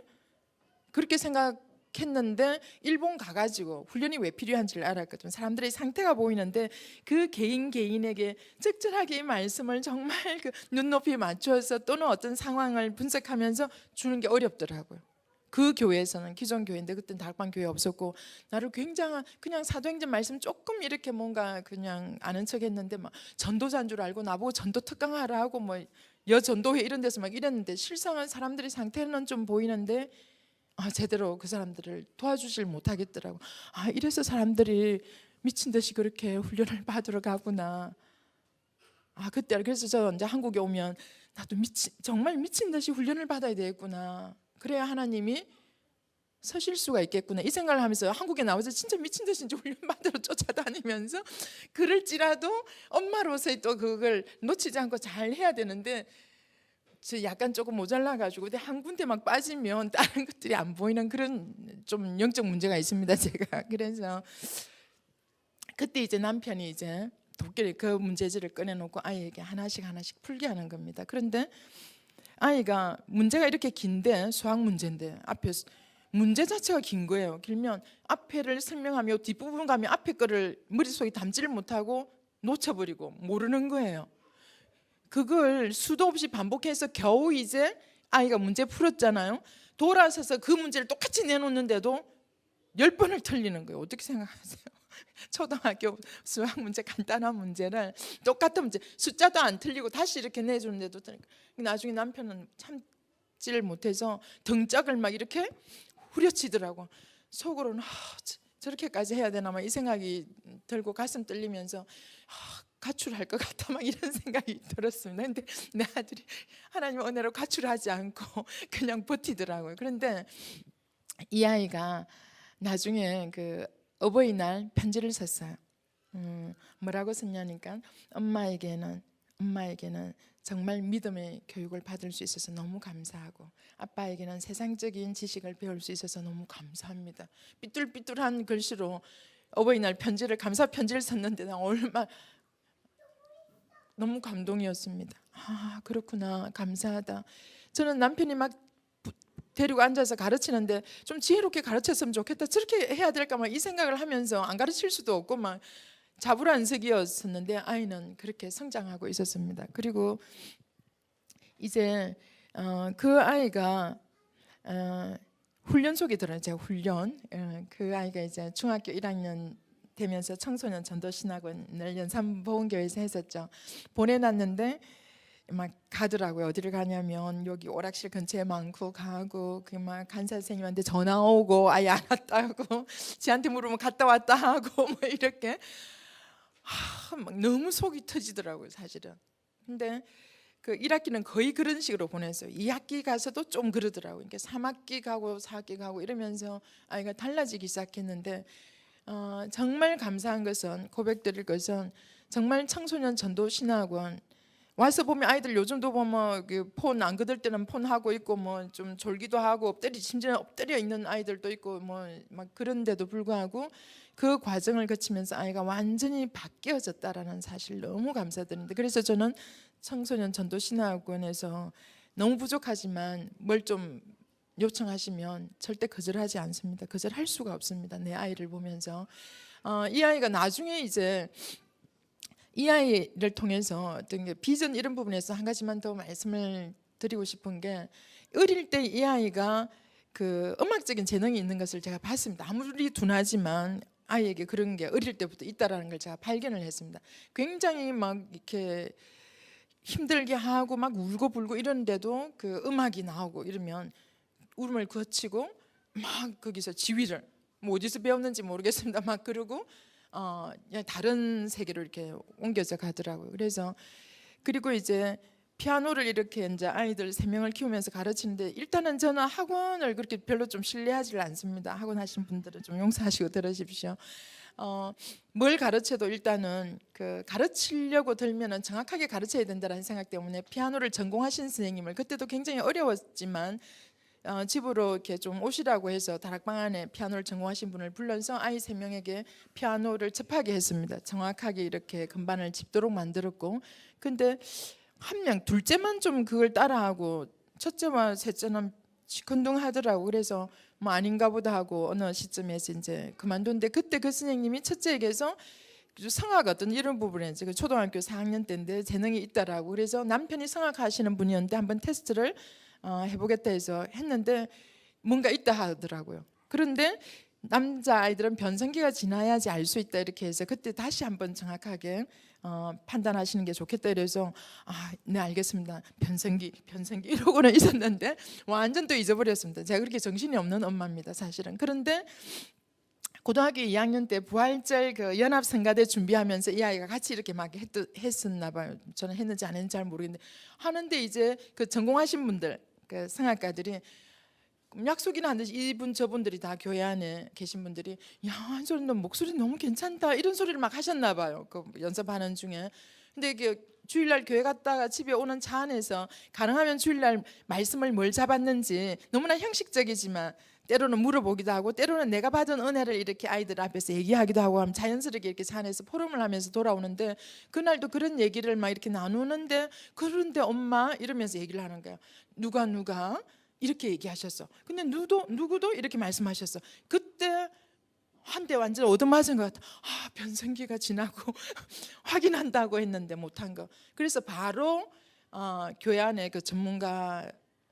그렇게 생각했는데 일본 가가지고 훈련이 왜 필요한지를 알았거든. 사람들의 상태가 보이는데 그 개인에게 적절하게 이 말씀을 정말 그 눈높이에 맞춰서 또는 어떤 상황을 분석하면서 주는 게 어렵더라고요. 그 교회에서는 기존 교회인데 그때는 다락방 교회 없었고 나를 굉장한 그냥 사도행전 말씀 조금 이렇게 뭔가 그냥 아는 척했는데 막 전도자인 줄 알고 나보고 전도 특강하라 하고 뭐 여전도회 이런 데서 막 이랬는데 실상은 사람들의 상태는 좀 보이는데 제대로 그 사람들을 도와주질 못하겠더라고. 이래서 사람들이 미친 듯이 그렇게 훈련을 받으러 가구나. 그때 그래서 저 이제 한국에 오면 나도 정말 미친 듯이 훈련을 받아야 되겠구나. 그래야 하나님이 서실 수가 있겠구나 이 생각을 하면서 한국에 나와서 진짜 미친 듯이 이제 훈련 받으러 쫓아다니면서 그럴지라도 엄마로서의 또 그걸 놓치지 않고 잘 해야 되는데 저 약간 조금 모자라가지고 한 군데 막 빠지면 다른 것들이 안 보이는 그런 좀 영적 문제가 있습니다 제가. 그래서 그때 이제 남편이 이제 도끼를 그 문제지를 꺼내놓고 아이에게 하나씩 풀게 하는 겁니다. 그런데 아이가 문제가 이렇게 긴데 수학 문제인데 앞에 문제 자체가 긴 거예요. 길면 앞에를 설명하며 뒷부분 가면 앞에 거를 머릿속에 담지를 못하고 놓쳐버리고 모르는 거예요. 그걸 수도 없이 반복해서 겨우 이제 아이가 문제 풀었잖아요. 돌아서서 그 문제를 똑같이 내놓는데도 10번을 틀리는 거예요. 어떻게 생각하세요? 초등학교 수학 문제 간단한 문제를 똑같은 문제 숫자도 안 틀리고 다시 이렇게 내주는데도 나중에 남편은 참지를 못해서 등짝을 막 이렇게 후려치더라고. 속으로는 저렇게까지 해야 되나 막 이 생각이 들고 가슴 떨리면서 가출할 것 같아 막 이런 생각이 들었습니다. 근데 내 아들이 하나님 은혜로 가출하지 않고 그냥 버티더라고요. 그런데 이 아이가 나중에 그 어버이날 편지를 썼어요. 뭐라고 썼냐니까 엄마에게는 정말 믿음의 교육을 받을 수 있어서 너무 감사하고 아빠에게는 세상적인 지식을 배울 수 있어서 너무 감사합니다. 삐뚤삐뚤한 글씨로 어버이날 편지를 감사 편지를 썼는데 나 얼마 너무 감동이었습니다. 그렇구나 감사하다. 저는 남편이 막 데리고 앉아서 가르치는데 좀 지혜롭게 가르쳤으면 좋겠다. 저렇게 해야 될까 막 이 생각을 하면서 안 가르칠 수도 없고 막 자불안석이었었는데 아이는 그렇게 성장하고 있었습니다. 그리고 이제 그 아이가 훈련 속에 들어요. 제가 훈련 그 아이가 이제 중학교 1학년 되면서 청소년 전도 신학원을 연산보훈교회에서 했었죠. 보내놨는데 막 가더라고요. 어디를 가냐면 여기 오락실 근처에 많고 가고 그 막 간사 선생님한테 전화 오고 아예 안 왔다고 지한테 물으면 갔다 왔다 하고 뭐 이렇게 막 너무 속이 터지더라고요 사실은. 근데 그 1학기는 거의 그런 식으로 보냈어요. 2학기 가서도 좀 그러더라고요. 그러니까 3학기 가고 4학기 가고 이러면서 아이가 달라지기 시작했는데 정말 감사한 것은 고백드릴 것은 정말 청소년 전도 신학원 와서 보면 아이들 요즘도 보면 폰 안 거들 때는 폰 하고 있고 뭐 좀 졸기도 하고 심지어 엎드려 있는 아이들도 있고 뭐 막 그런데도 불구하고 그 과정을 거치면서 아이가 완전히 바뀌어졌다라는 사실 너무 감사드립니다. 그래서 저는 청소년 전도 신학원에서 너무 부족하지만 뭘 좀 요청하시면 절대 거절하지 않습니다. 거절할 수가 없습니다. 내 아이를 보면서 이 아이가 나중에 이제 이 아이를 통해서 어떤 게 비전 이런 부분에서 한 가지만 더 말씀을 드리고 싶은 게 어릴 때 이 아이가 그 음악적인 재능이 있는 것을 제가 봤습니다. 아무리 둔하지만 아이에게 그런 게 어릴 때부터 있다라는 걸 제가 발견을 했습니다. 굉장히 막 이렇게 힘들게 하고 막 울고 불고 이러는데도 그 음악이 나오고 이러면 울음을 거치고 막 거기서 지휘를 뭐 어디서 배웠는지 모르겠습니다. 막 그러고 그냥 다른 세계로 이렇게 옮겨져 가더라고요. 그래서 그리고 이제 피아노를 이렇게 이제 아이들 3명을 키우면서 가르치는데 일단은 저는 학원을 그렇게 별로 좀 신뢰하지 않습니다. 학원 하신 분들은 좀 용서하시고 들으십시오. 뭘 가르쳐도 일단은 그 가르치려고 들면은 정확하게 가르쳐야 된다는 생각 때문에 피아노를 전공하신 선생님을 그때도 굉장히 어려웠지만 집으로 이렇게 좀 오시라고 해서 다락방 안에 피아노를 전공하신 분을 불러서 아이 3명에게 피아노를 접하게 했습니다. 정확하게 이렇게 건반을 짚도록 만들었고, 근데 한 명, 둘째만 좀 그걸 따라하고 첫째와 셋째는 시큰둥하더라고. 그래서 뭐 아닌가 보다 하고 어느 시점에서 이제 그만뒀는데, 그때 그 선생님이 첫째에게서 성악거든 이런 부분에 이제 초등학교 4학년 때인데 재능이 있다라고, 그래서 남편이 성악하시는 분이었는데 한번 테스트를 해보겠다 해서 했는데 뭔가 있다 하더라고요. 그런데 남자 아이들은 변성기가 지나야지 알 수 있다 이렇게 해서 그때 다시 한번 정확하게 판단하시는 게 좋겠다 이래서 네 알겠습니다. 변성기 이러고는 있었는데 완전 또 잊어버렸습니다. 제가 그렇게 정신이 없는 엄마입니다 사실은. 그런데 고등학교 2학년 때 부활절 그 연합 성가대 준비하면서 이 아이가 같이 이렇게 막 했었나 봐요. 저는 했는지 안 했는지 잘 모르겠는데 하는데 이제 그 전공하신 분들 그 성악가들이 약속이나 안 되지 이분 저분들이 다 교회 안에 계신 분들이 야 한솔 너 목소리 너무 괜찮다 이런 소리를 막 하셨나 봐요. 그 연습하는 중에. 근데 이게 주일날 교회 갔다가 집에 오는 차 안에서 가능하면 주일날 말씀을 뭘 잡았는지 너무나 형식적이지만 때로는 물어보기도 하고 때로는 내가 받은 은혜를 이렇게 아이들 앞에서 얘기하기도 하고 하면 자연스럽게 이렇게 차 안에서 포럼을 하면서 돌아오는데 그날도 그런 얘기를 막 이렇게 나누는데 그런데 엄마 이러면서 얘기를 하는 거예요. 누가 이렇게 얘기하셨어. 근데 누구도 이렇게 말씀하셨어. 그때 한때 완전 얻어맞은 것 같아. 변성기가 지나고 확인한다고 했는데 못한 거. 그래서 바로 교회 안에 그 전문가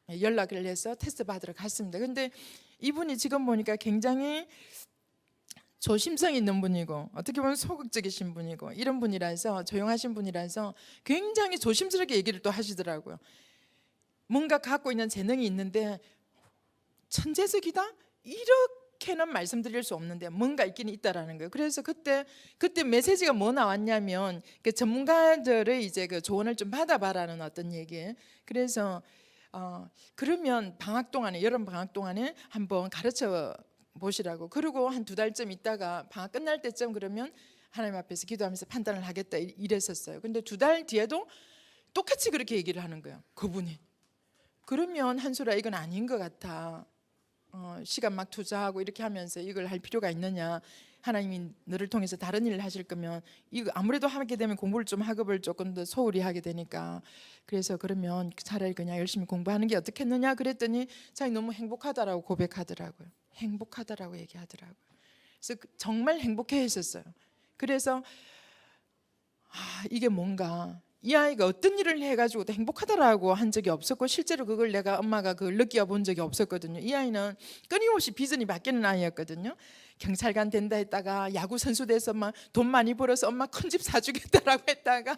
연락을 해서 테스트 받으러 갔습니다. 근데 이분이 지금 보니까 굉장히 조심성 있는 분이고 어떻게 보면 소극적이신 분이고 이런 분이라서 조용하신 분이라서 굉장히 조심스럽게 얘기를 또 하시더라고요. 뭔가 갖고 있는 재능이 있는데 천재적이다? 이렇게는 말씀드릴 수 없는데 뭔가 있긴 있다라는 거예요. 그래서 그때 메시지가 뭐 나왔냐면 그 전문가들의 이제 그 조언을 좀 받아봐라는 어떤 얘기. 그래서 그러면 방학 동안에 여름 방학 동안에 한번 가르쳐 보시라고. 그리고 한 2달쯤 있다가 방학 끝날 때쯤 그러면 하나님 앞에서 기도하면서 판단을 하겠다 이랬었어요. 근데 2달 뒤에도 똑같이 그렇게 얘기를 하는 거예요. 그분이. 그러면 한솔아 이건 아닌 것 같아. 시간 막 투자하고 이렇게 하면서 이걸 할 필요가 있느냐. 하나님이 너를 통해서 다른 일을 하실 거면 이거 아무래도 하게 되면 공부를 좀 학업을 조금 더 소홀히 하게 되니까 그래서 그러면 차라리 그냥 열심히 공부하는 게 어떻겠느냐 그랬더니 자기 너무 행복하다라고 고백하더라고요. 행복하다라고 얘기하더라고요. 그래서 정말 행복해 했었어요. 그래서 이게 뭔가 이 아이가 어떤 일을 해가지고도 행복하다라고 한 적이 없었고 실제로 그걸 내가 엄마가 그걸 느껴본 적이 없었거든요. 이 아이는 끊임없이 비전이 바뀌는 아이였거든요. 경찰관 된다 했다가 야구 선수 돼서 막 돈 많이 벌어서 엄마 큰 집 사주겠다라고 했다가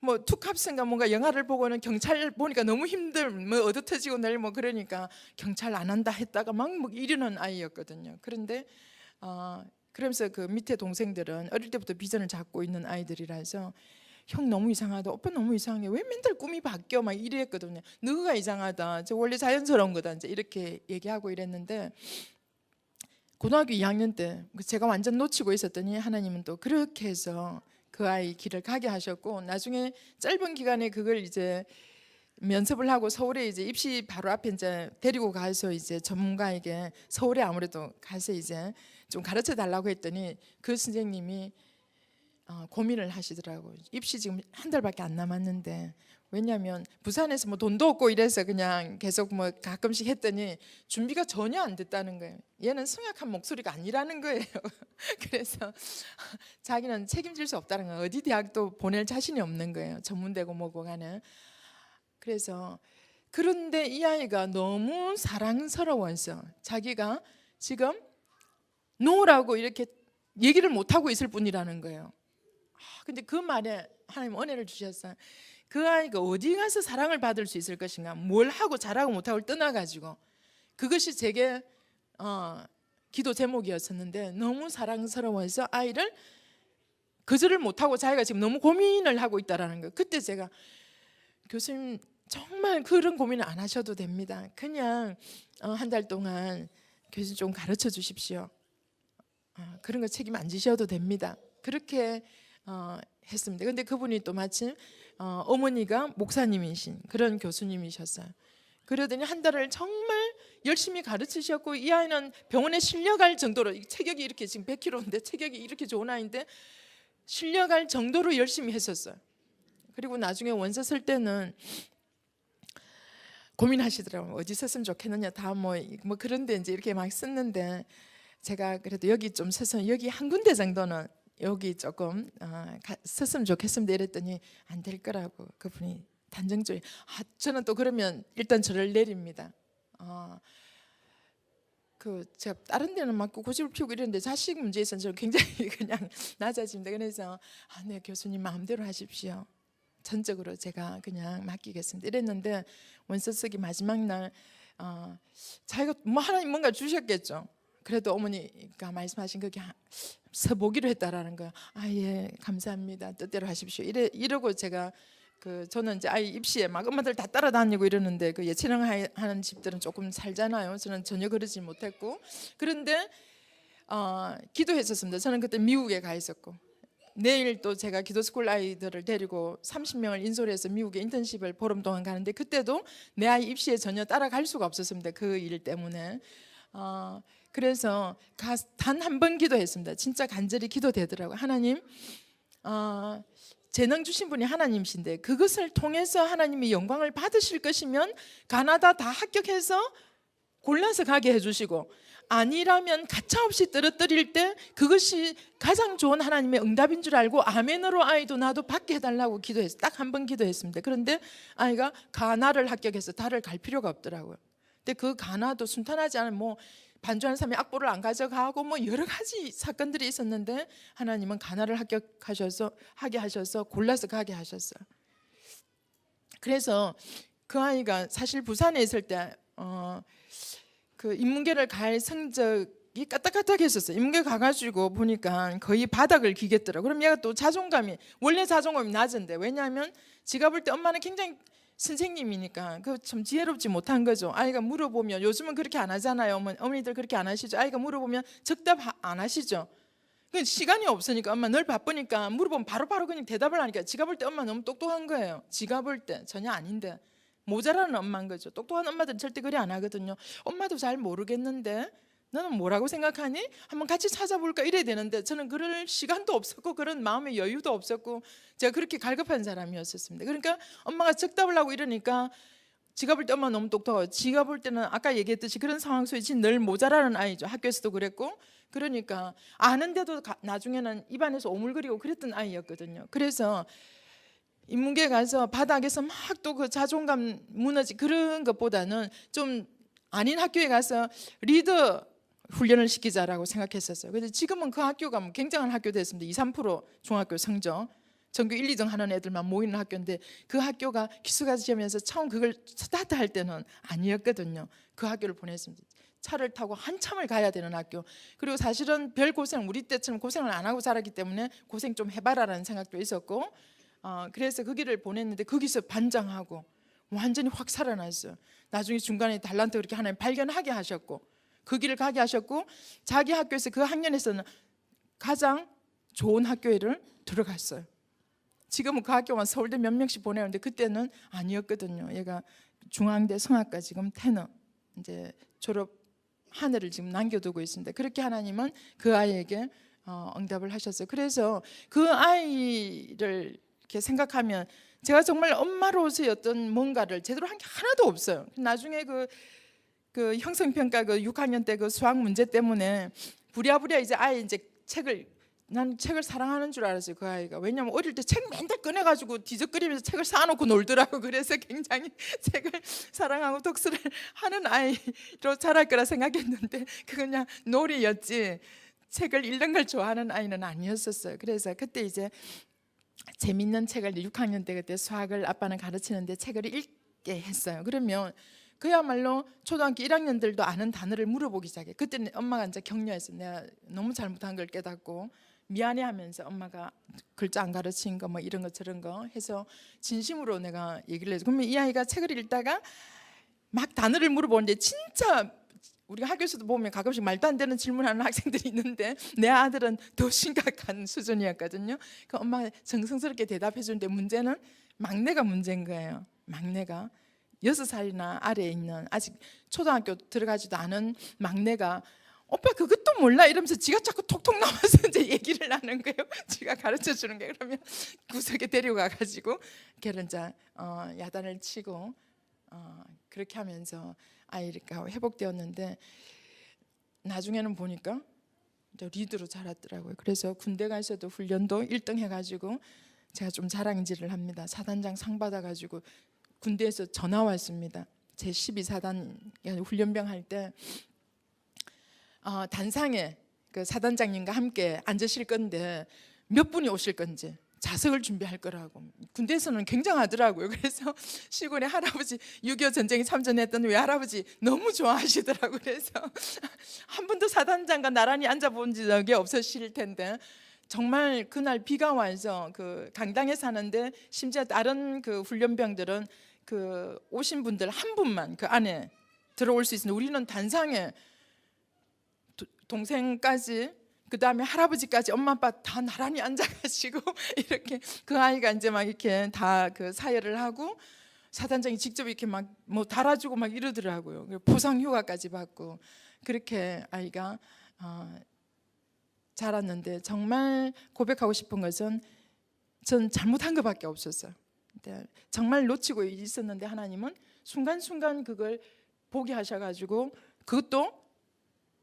뭐 투캅슨가 뭔가 영화를 보고는 경찰 보니까 너무 뭐 얻어터지고 내일 뭐 그러니까 경찰 안 한다 했다가 막 이러는 아이였거든요. 그런데 그러면서 그 밑에 동생들은 어릴 때부터 비전을 잡고 있는 아이들이라서 형 너무 이상하다, 오빠 너무 이상해, 왜 맨날 꿈이 바뀌어 막 이랬거든요. 너가 이상하다, 저 원래 자연스러운 거다 이제 이렇게 얘기하고 이랬는데 고등학교 2학년 때 제가 완전 놓치고 있었더니 하나님은 또 그렇게 해서 그 아이 길을 가게 하셨고 나중에 짧은 기간에 그걸 이제 면접을 하고 서울에 이제 입시 바로 앞에 이제 데리고 가서 이제 전문가에게 서울에 아무래도 가서 이제 좀 가르쳐 달라고 했더니 그 선생님이 고민을 하시더라고요. 입시 지금 한 달밖에 안 남았는데 왜냐하면 부산에서 뭐 돈도 없고 이래서 그냥 계속 뭐 가끔씩 했더니 준비가 전혀 안 됐다는 거예요. 얘는 성악한 목소리가 아니라는 거예요. 그래서 자기는 책임질 수 없다는 거예요. 어디 대학도 보낼 자신이 없는 거예요. 전문대고 뭐고 간에. 그래서 그런데 이 아이가 너무 사랑스러워서 자기가 지금 놓으라고 이렇게 얘기를 못하고 있을 뿐이라는 거예요. 근데 그 말에 하나님 은혜를 주셨어요. 그 아이가 어디 가서 사랑을 받을 수 있을 것인가, 뭘 하고 잘하고 못하고를 떠나가지고, 그것이 제게 기도 제목이었었는데, 너무 사랑스러워서 아이를 거절을 못하고 자기가 지금 너무 고민을 하고 있다라는 거예요. 그때 제가, 교수님 정말 그런 고민을 안 하셔도 됩니다. 그냥 한 달 동안 교수님 좀 가르쳐 주십시오. 그런 거 책임 안 지셔도 됩니다. 그렇게 했습니다. 근데 그분이 또 마침 어머니가 목사님이신 그런 교수님이셨어요. 그러더니 한 달을 정말 열심히 가르치셨고, 이 아이는 병원에 실려갈 정도로, 체격이 이렇게 지금 100kg인데 체격이 이렇게 좋은 아이인데 실려갈 정도로 열심히 했었어요. 그리고 나중에 원서 쓸 때는 고민하시더라고요. 어디 썼으면 좋겠느냐, 다 뭐 그런데 이제 이렇게 막 썼는데, 제가 그래도 여기 좀 써서 여기 한 군데 정도는 여기 조금 썼으면 좋겠습니다 이랬더니 안 될 거라고 그분이 단정적으로. 저는 또 그러면 일단 저를 내립니다. 제가 다른 데는 막 고집을 피우고 이랬는데 자식 문제에서는 저는 굉장히 그냥 낮아집니다. 그래서 네 교수님 마음대로 하십시오. 전적으로 제가 그냥 맡기겠습니다 이랬는데, 원서 쓰기 마지막 날 자기가 하나님 뭔가 주셨겠죠. 그래도 어머니가 말씀하신 그게 써보기로 했다라는 거예요. 예, 감사합니다. 뜻대로 하십시오. 이러고 제가 저는 이제 아이 입시에 막 엄마들 다 따라다니고 이러는데, 그 예체능 하는 집들은 조금 살잖아요. 저는 전혀 그러지 못했고, 그런데 기도했었습니다. 저는 그때 미국에 가 있었고, 내일 또 제가 기도스쿨 아이들을 데리고 30명을 인솔해서 미국에 인턴십을 보름 동안 가는데, 그때도 내 아이 입시에 전혀 따라갈 수가 없었습니다. 그 일 때문에. 그래서 단 한 번 기도했습니다. 진짜 간절히 기도되더라고요. 하나님, 재능 주신 분이 하나님이신데 그것을 통해서 하나님이 영광을 받으실 것이면 가나다 다 합격해서 골라서 가게 해주시고, 아니라면 가차없이 떨어뜨릴 때 그것이 가장 좋은 하나님의 응답인 줄 알고 아멘으로 아이도 나도 받게 해달라고 기도했어요. 딱 한 번 기도했습니다. 그런데 아이가 가나를 합격해서 다를 갈 필요가 없더라고요. 근데 그 가나도 순탄하지 않은 반주하는 사람이 악보를 안 가져가고 여러 가지 사건들이 있었는데, 하나님은 가나를 하게 하셔서 골라서 가게 하셨어요. 그래서 그 아이가 사실 부산에 있을 때 그 인문계를 갈 성적이 까딱까딱했었어요. 인문계 가가지고 보니까 거의 바닥을 기겠더라고요. 그럼 얘가 또 원래 자존감이 낮은데, 왜냐하면 지가 볼 때 엄마는 굉장히 선생님이니까 그 참 지혜롭지 못한 거죠. 아이가 물어보면, 요즘은 그렇게 안 하잖아요. 어머니들 그렇게 안 하시죠. 아이가 물어보면 즉답 안 하시죠. 시간이 없으니까, 엄마 늘 바쁘니까 물어보면 바로바로 그냥 대답을 하니까 지가 볼 때 엄마 너무 똑똑한 거예요. 지가 볼 때 전혀 아닌데 모자라는 엄마인 거죠. 똑똑한 엄마들은 절대 그리 안 하거든요. 엄마도 잘 모르겠는데 너는 뭐라고 생각하니? 한번 같이 찾아볼까? 이래야 되는데, 저는 그럴 시간도 없었고 그런 마음의 여유도 없었고 제가 그렇게 갈급한 사람이었었습니다. 그러니까 엄마가 즉답을 하고 이러니까 지가 볼 때 엄마 너무 똑똑하고, 지가 볼 때는 아까 얘기했듯이 그런 상황 속에 늘 모자라는 아이죠. 학교에서도 그랬고, 그러니까 아는데도 나중에는 입안에서 오물거리고 그랬던 아이였거든요. 그래서 인문계 가서 바닥에서 막 또 그 자존감 무너지 그런 것보다는 좀 아닌 학교에 가서 리더 훈련을 시키자라고 생각했었어요. 그래서 지금은 그 학교가 굉장한 학교 됐습니다. 2, 3% 중학교 성적 전교 1, 2등 하는 애들만 모이는 학교인데, 그 학교가 기숙사 시험에서 처음 그걸 스타트 할 때는 아니었거든요. 그 학교를 보냈습니다. 차를 타고 한참을 가야 되는 학교. 그리고 사실은 별 고생, 우리 때처럼 고생을 안 하고 자랐기 때문에 고생 좀 해봐라라는 생각도 있었고, 그래서 그 길을 보냈는데 거기서 반장하고 완전히 확 살아났어요. 나중에 중간에 달란트 그렇게 하나님 발견하게 하셨고 그 길을 가게 하셨고, 자기 학교에서 그 학년에서는 가장 좋은 학교를 들어갔어요. 지금은 그 학교만 서울대 몇 명씩 보내는데 그때는 아니었거든요. 얘가 중앙대 성악과 지금 테너 이제 졸업 한 해를 지금 남겨두고 있습니다. 그렇게 하나님은 그 아이에게 응답을 하셨어요. 그래서 그 아이를 이렇게 생각하면 제가 정말 엄마로서의 어떤 뭔가를 제대로 한 게 하나도 없어요. 나중에 그 형성평가 그 6학년 때 그 수학 문제 때문에 부랴부랴 이제 아이 이제 난 책을 사랑하는 줄 알았어요. 그 아이가. 왜냐면 어릴 때 책 맨날 꺼내가지고 뒤적거리면서 책을 쌓아놓고 놀더라고. 그래서 굉장히 책을 사랑하고 독서를 하는 아이로 자랄 거라 생각했는데 그건 그냥 놀이였지 책을 읽는 걸 좋아하는 아이는 아니었었어요. 그래서 그때 이제 재밌는 책을 6학년 때 그때 수학을 아빠는 가르치는데 책을 읽게 했어요. 그러면 그야말로 초등학교 1학년들도 아는 단어를 물어보기 시작해. 그때는 엄마가 이제 격려했어. 내가 너무 잘못한 걸 깨닫고 미안해하면서 엄마가 글자 안 가르친 거 뭐 이런 거 저런 거 해서 진심으로 내가 얘기를 해서 그러면 이 아이가 책을 읽다가 막 단어를 물어보는데 진짜 우리가 학교에서도 보면 가끔씩 말도 안 되는 질문하는 학생들이 있는데 내 아들은 더 심각한 수준이었거든요. 그 엄마가 정성스럽게 대답해 주는데 문제는 막내가 문제인 거예요. 막내가 6살이나 아래에 있는 아직 초등학교 들어가지도 않은 막내가 오빠 그것도 몰라 이러면서 지가 자꾸 톡톡 나와서 이제 얘기를 하는 거예요. 지가 가르쳐 주는 게 그러면 구석에 데려가 가지고 걔를 이제 야단을 치고 그렇게 하면서 아이가 회복되었는데 나중에는 보니까 이제 리드로 자랐더라고요. 그래서 군대 가서도 훈련도 1등 해가지고 제가 좀 자랑질을 합니다. 사단장 상 받아가지고 군대에서 전화 왔습니다. 제 12사단 훈련병 할 때 단상에 그 사단장님과 함께 앉으실 건데 몇 분이 오실 건지 자석을 준비할 거라고. 군대에서는 굉장하더라고요. 그래서 시골에 할아버지 6.25 전쟁에 참전했던 외할아버지 너무 좋아하시더라고요. 그래서 한 번도 사단장과 나란히 앉아본 적이 없으실 텐데 정말 그날 비가 와서 그 강당에 사는데 심지어 다른 그 훈련병들은 그 오신 분들 한 분만 그 안에 들어올 수 있는데 우리는 단상에 동생까지 그 다음에 할아버지까지 엄마 아빠 다 나란히 앉아가지고 이렇게 그 아이가 이제 막 이렇게 다 그 사열을 하고 사단장이 직접 이렇게 막 뭐 달아주고 막 이러더라고요. 보상 휴가까지 받고 그렇게 아이가 자랐는데 정말 고백하고 싶은 것은 전 잘못한 것밖에 없었어요. 정말 놓치고 있었는데 하나님은 순간순간 그걸 보게 하셔가지고 그것도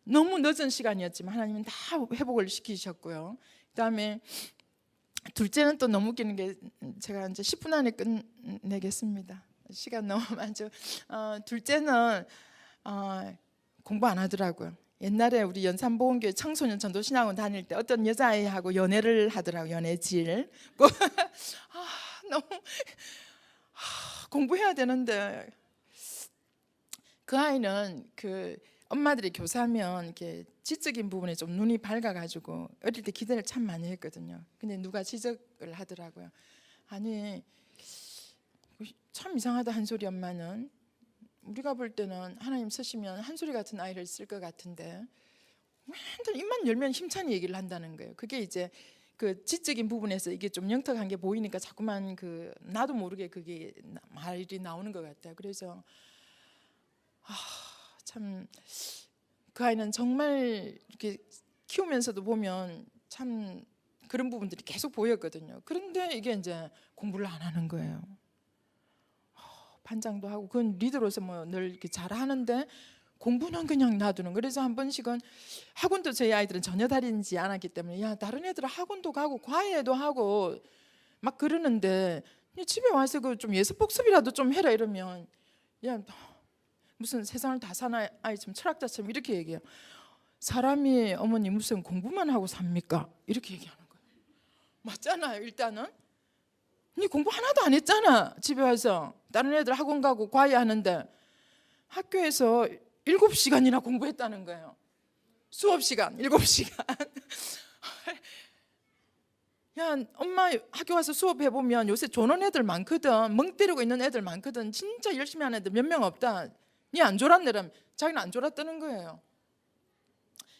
너무 늦은 시간이었지만 하나님은 다 회복을 시키셨고요. 그다음에 둘째는 또 너무 웃기는 게 제가 이제 10분 안에 끝내겠습니다. 시간 너무 많죠. 둘째는 공부 안 하더라고요. 옛날에 우리 연산보건교회 청소년 전도신학원 다닐 때 어떤 여자아이하고 연애를 하더라고요. 연애질. 너무 공부해야 되는데 그 아이는 그 엄마들이 교사면 이렇게 지적인 부분에 좀 눈이 밝아가지고 어릴 때 기대를 참 많이 했거든요. 근데 누가 지적을 하더라고요. 아니 참 이상하다 한 소리 엄마는 우리가 볼 때는 하나님 쓰시면 한 소리 같은 아이를 쓸 것 같은데 맨날 입만 열면 힘찬 얘기를 한다는 거예요. 그게 이제 그 지적인 부분에서 이게 좀 영특한 게 보이니까 자꾸만 그 나도 모르게 그게 말이 나오는 것 같아요. 그래서 참 그 아이는 정말 이렇게 키우면서도 보면 참 그런 부분들이 계속 보였거든요. 그런데 이게 이제 공부를 안 하는 거예요. 반장도 하고 그건 리더로서 뭐 늘 이렇게 잘하는데 공부는 그냥 놔두는. 그래서 한 번씩은 학원도 저희 아이들은 전혀 다니지 않았기 때문에 야 다른 애들은 학원도 가고 과외도 하고 막 그러는데 집에 와서 그 좀 예습 복습이라도 좀 해라 이러면 야 무슨 세상을 다 사는 아이처럼 철학자처럼 이렇게 얘기해요. 사람이 어머니 무슨 공부만 하고 삽니까? 이렇게 얘기하는 거예요. 맞잖아요. 일단은 니 공부 하나도 안 했잖아. 집에 와서 다른 애들 학원 가고 과외하는데 학교에서 7시간이나 공부했다는 거예요. 수업 시간 7시간. 야 엄마 학교 와서 수업해보면 요새 조는 애들 많거든. 멍 때리고 있는 애들 많거든. 진짜 열심히 하는 애들 몇 명 없다. 니 안 졸았네라면 자기는 안 졸았다는 거예요.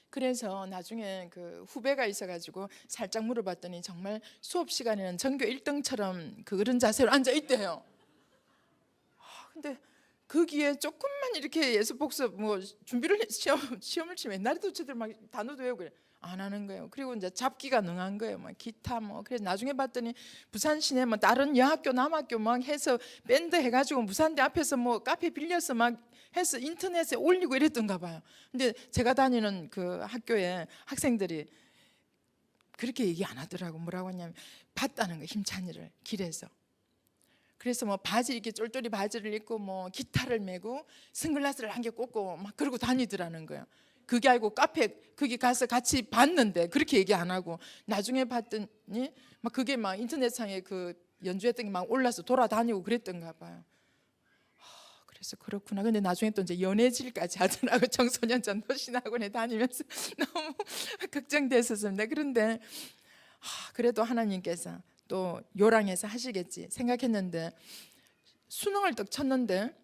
그래서 나중에 그 후배가 있어가지고 살짝 물어봤더니 정말 수업 시간에는 전교 1등처럼 그런 자세로 앉아 있대요. 근데 거기에 조금만 이렇게 예습 복습 뭐 준비를 시험을 치면 옛날에도 저들 막 단어도 외우고 그래. 안 하는 거예요. 그리고 이제 잡기가 능한 거예요. 막 기타 뭐 그래서 나중에 봤더니 부산 시내 뭐 다른 여학교 남학교 막 해서 밴드 해가지고 부산대 앞에서 뭐 카페 빌려서 막 해서 인터넷에 올리고 이랬던가 봐요. 근데 제가 다니는 그 학교에 학생들이 그렇게 얘기 안 하더라고. 뭐라고 하냐면 봤다는 거 힘찬이를 길에서. 그래서 뭐 바지 이렇게 쫄쫄이 바지를 입고 뭐 기타를 메고 선글라스를 한 개 꽂고 막 그러고 다니더라는 거예요. 그게 알고 카페 거기 가서 같이 봤는데 그렇게 얘기 안 하고 나중에 봤더니 막 그게 막 인터넷상에 그 연주했던 게 막 올라서 돌아다니고 그랬던가 봐요. 그래서 그렇구나. 근데 나중에 또 이제 연애질까지 하더라고. 청소년 전도신학원에 다니면서 너무 걱정됐었습니다. 그런데 그래도 하나님께서 또 요랑해서 하시겠지 생각했는데 수능을 딱 쳤는데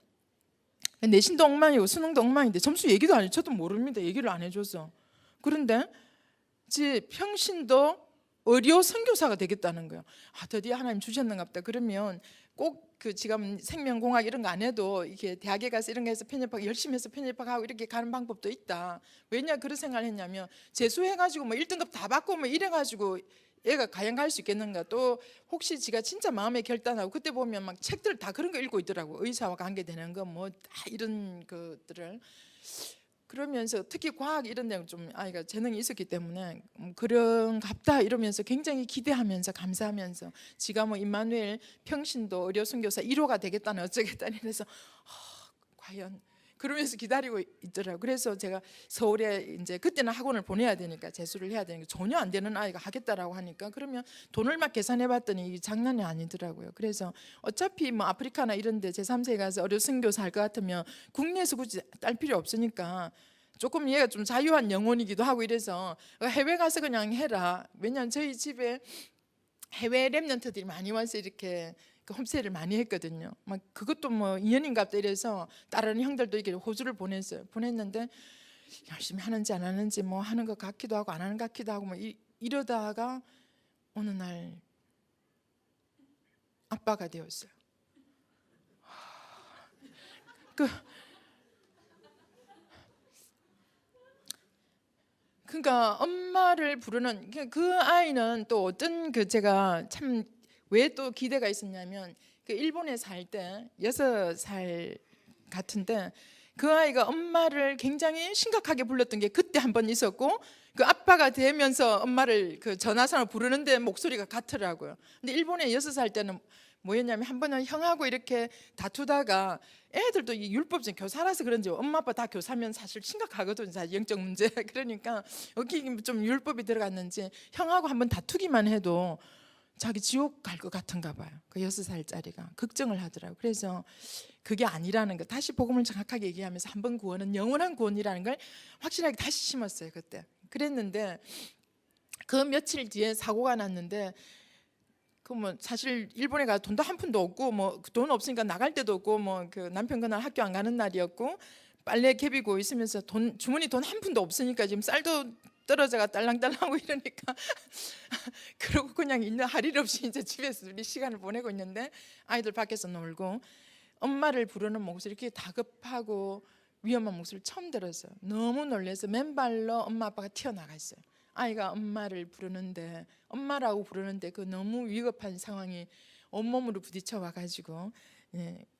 내신도 엉망이고 수능도 엉망인데 점수 얘기도 안 해. 저도 모릅니다. 얘기를 안 해줘서. 그런데 평신도 의료 선교사가 되겠다는 거예요. 드디어 하나님 주셨는가 보다. 그러면 꼭 그 지금 생명공학 이런 거 안 해도 이렇게 대학에 가서 이런 거 해서 편입하고 열심히 해서 편입하고 이렇게 가는 방법도 있다. 왜냐 그런 생각을 했냐면 재수해가지고 뭐 1등급 다 받고 뭐 이래가지고 얘가 과연 갈 수 있겠는가. 또 혹시 지가 진짜 마음에 결단하고 그때 보면 막 책들 다 그런 거 읽고 있더라고. 의사와 관계되는 거 뭐 다 이런 것들을. 그러면서 특히 과학 이런 데는 좀 아이가 재능이 있었기 때문에 그런갑다 이러면서 굉장히 기대하면서 감사하면서 지가 뭐 임마누엘 평신도 의료 선교사 1호가 되겠다는 어쩌겠다니 그래서 과연 그러면서 기다리고 있더라고요. 그래서 제가 서울에 이제 그때는 학원을 보내야 되니까 재수를 해야 되니까 전혀 안 되는 아이가 하겠다라고 하니까 그러면 돈을 막 계산해 봤더니 이게 장난이 아니더라고요. 그래서 어차피 뭐 아프리카나 이런 데 제3세에 가서 어려 선교사 할 것 같으면 국내에서 굳이 딸 필요 없으니까 조금 얘가 좀 자유한 영혼이기도 하고 이래서 해외 가서 그냥 해라. 왜냐하면 저희 집에 해외 랩런트들이 많이 와서 이렇게 홈스테이를 많이 했거든요. 막 그것도 뭐 2년인가 이래서 다른 형들도 이렇게 호주를 보냈는데 열심히 하는지 안 하는지 뭐 하는 것 같기도 하고 안 하는 것 같기도 하고 뭐 이러다가 어느 날 아빠가 되었어요. 그러니까 엄마를 부르는 그 아이는 또 어떤 제가 참 왜 또 기대가 있었냐면 그 일본에 살 때 6살 같은데 그 아이가 엄마를 굉장히 심각하게 불렀던 게 그때 한 번 있었고 그 아빠가 되면서 엄마를 그 전화상으로 부르는데 목소리가 같더라고요. 근데 일본에 6살 때는 뭐였냐면 한 번은 형하고 이렇게 다투다가 애들도 이 율법적 교사라서 그런지 엄마 아빠 다 교사면 사실 심각하거든요. 영적 문제. 그러니까 여기 좀 율법이 들어갔는지 형하고 한번 다투기만 해도 자기 지옥 갈 것 같은가 봐요. 그 6살짜리가 걱정을 하더라고요. 그래서 그게 아니라는 거 다시 복음을 정확하게 얘기하면서 한 번 구원은 영원한 구원이라는 걸 확실하게 다시 심었어요. 그때 그랬는데 그 며칠 뒤에 사고가 났는데 그 뭐 사실 일본에 가 돈도 한 푼도 없고 뭐 돈 없으니까 나갈 데도 없고 뭐 그 남편 그날 학교 안 가는 날이었고 빨래 개비고 있으면서 주머니 돈 한 푼도 없으니까 지금 쌀도 떨어져가 딸랑딸랑하고 이러니까 그러고 그냥 있는 할 일 없이 이제 집에서 우리 시간을 보내고 있는데 아이들 밖에서 놀고 엄마를 부르는 목소리 이렇게 다급하고 위험한 목소리를 처음 들었어요. 너무 놀라서 맨발로 엄마 아빠가 튀어나가 있어요. 아이가 엄마를 부르는데 엄마라고 부르는데 그 너무 위급한 상황이 온몸으로 부딪혀 와가지고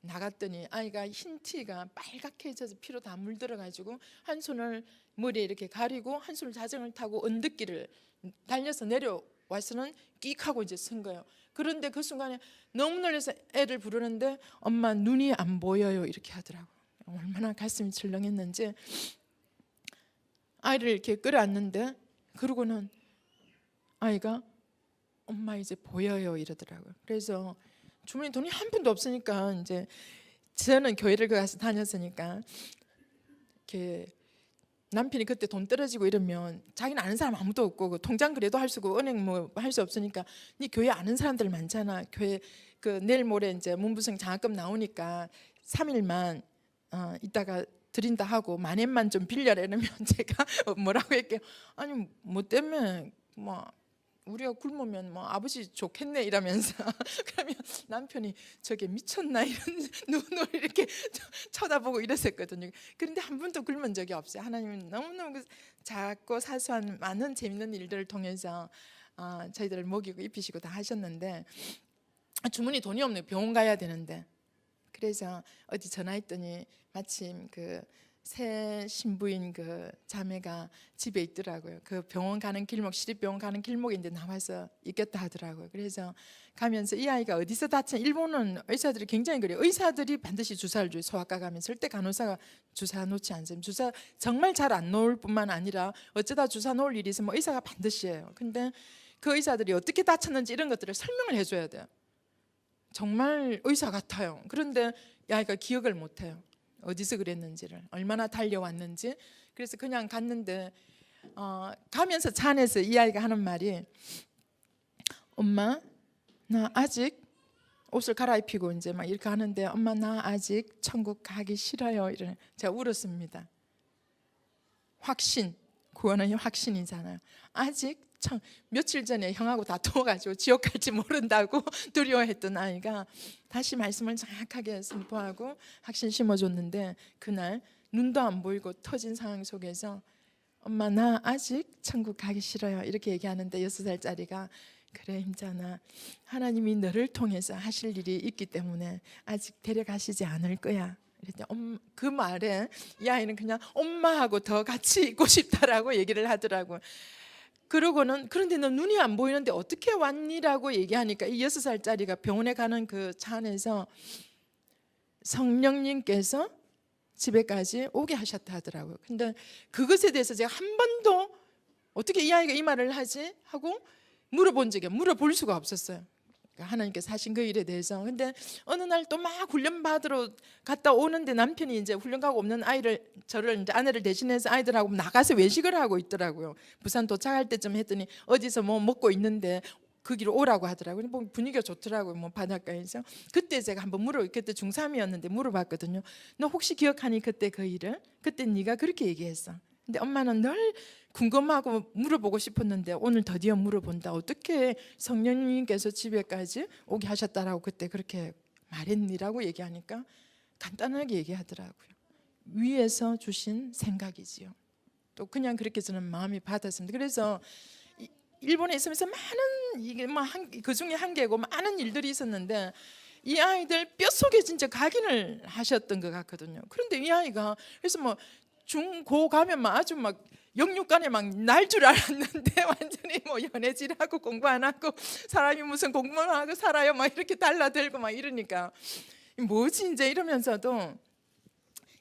나갔더니 아이가 흰 티가 빨갛게 져서 피로 다 물들어가지고 한 손을 머리에 이렇게 가리고 한 손을 자전거를 타고 언덕길을 달려서 내려와서는 끽 하고 이제 선 거예요. 그런데 그 순간에 너무 놀라서 애를 부르는데 엄마 눈이 안 보여요 이렇게 하더라고요. 얼마나 가슴이 철렁했는지 아이를 이렇게 끌어안는데 그러고는 아이가 엄마 이제 보여요 이러더라고요. 그래서 주머니 돈이 한 푼도 없으니까 이제 저는 교회를 가서 다녔으니까 이렇게 남편이 그때 돈 떨어지고 이러면 자기는 아는 사람 아무도 없고 그 통장 그래도 할 수 없고 은행 뭐 할 수 없으니까 네 교회 아는 사람들 많잖아. 교회 그 내일 모레 이제 문부생 장학금 나오니까 3일만 이따가 드린다 하고 만엔만 좀 빌려라 이러면 제가 뭐라고 할게요. 아니 뭐 때문에 뭐 우리가 굶으면 뭐 아버지 좋겠네 이러면서 그러면 남편이 저게 미쳤나 이런 눈으로 이렇게 쳐다보고 이랬었거든요. 그런데 한 번도 굶은 적이 없어요. 하나님은 너무너무 작고 사소한 많은 재밌는 일들을 통해서 저희들을 먹이고 입히시고 다 하셨는데 주머니 돈이 없네요. 병원 가야 되는데 그래서 어디 전화했더니 마침 그 새 신부인 그 자매가 집에 있더라고요. 그 병원 가는 길목, 시립병원 가는 길목에 이제 나와서 있겠다 하더라고요. 그래서 가면서 이 아이가 어디서 다친, 일본은 의사들이 굉장히 그래요. 의사들이 반드시 주사를 줘요. 소아과 가면 절대 간호사가 주사 놓지 않습니다. 주사 정말 잘 안 놓을 뿐만 아니라 어쩌다 주사 놓을 일이 있으면 의사가 반드시 해요. 근데 그 의사들이 어떻게 다쳤는지 이런 것들을 설명을 해줘야 돼요. 정말 의사 같아요. 그런데 이 아이가 기억을 못해요. 어디서 그랬는지를, 얼마나 달려왔는지. 그래서 그냥 갔는데 가면서 차 안에서 이 아이가 하는 말이, 엄마 나 아직, 옷을 갈아입히고 이제 막 이렇게 하는데, 엄마 나 아직 천국 가기 싫어요. 이래. 제가 울었습니다. 확신, 구원은 확신이잖아요. 아직 며칠 전에 형하고 다투어가지고 지옥 갈지 모른다고 두려워했던 아이가 다시 말씀을 정확하게 선포하고 확신 심어줬는데, 그날 눈도 안 보이고 터진 상황 속에서 엄마 나 아직 천국 가기 싫어요 이렇게 얘기하는데, 6살짜리가 그래 임자나, 하나님이 너를 통해서 하실 일이 있기 때문에 아직 데려가시지 않을 거야. 그 말에 이 아이는 그냥 엄마하고 더 같이 있고 싶다라고 얘기를 하더라고요. 그러고는, 그런데 너 눈이 안 보이는데 어떻게 왔니라고 얘기하니까 이 6살짜리가 병원에 가는 그 차 안에서 성령님께서 집에까지 오게 하셨다 하더라고요. 근데 그것에 대해서 제가 한 번도 어떻게 이 아이가 이 말을 하지 하고 물어볼 수가 없었어요. 하나님께서 하신 그 일에 대해서. 근데 어느 날 또 막 훈련 받으러 갔다 오는데 남편이 이제 훈련 가고 없는 아이를, 저를 이제 아내를 대신해서 아이들하고 나가서 외식을 하고 있더라고요. 부산 도착할 때쯤 했더니 어디서 뭐 먹고 있는데 그 길로 오라고 하더라고요. 뭐 분위기가 좋더라고요. 뭐 바닷가에서. 그때 제가 한번 그때 중3이었는데 물어봤거든요. 너 혹시 기억하니 그때 그 일을? 그때 네가 그렇게 얘기했어. 근데 엄마는 늘 궁금하고 물어보고 싶었는데 오늘 드디어 물어본다. 어떻게 성령님께서 집에까지 오게 하셨다라고 그때 그렇게 말했니라고 얘기하니까 간단하게 얘기하더라고요. 위에서 주신 생각이지요. 또 그냥 그렇게 저는 마음이 받았습니다. 그래서 일본에 있으면서 많은, 이게 그 중에 한 개고 많은 일들이 있었는데 이 아이들 뼛속에 진짜 각인을 하셨던 것 같거든요. 그런데 이 아이가 그래서 뭐 중고 가면 막 아주 막 영육간에 막 날 줄 알았는데 완전히 뭐 연애질하고 공부 안 하고, 사람이 무슨 공부만 하고 살아요 막 이렇게 달라들고 막 이러니까 뭐지 이제 이러면서도,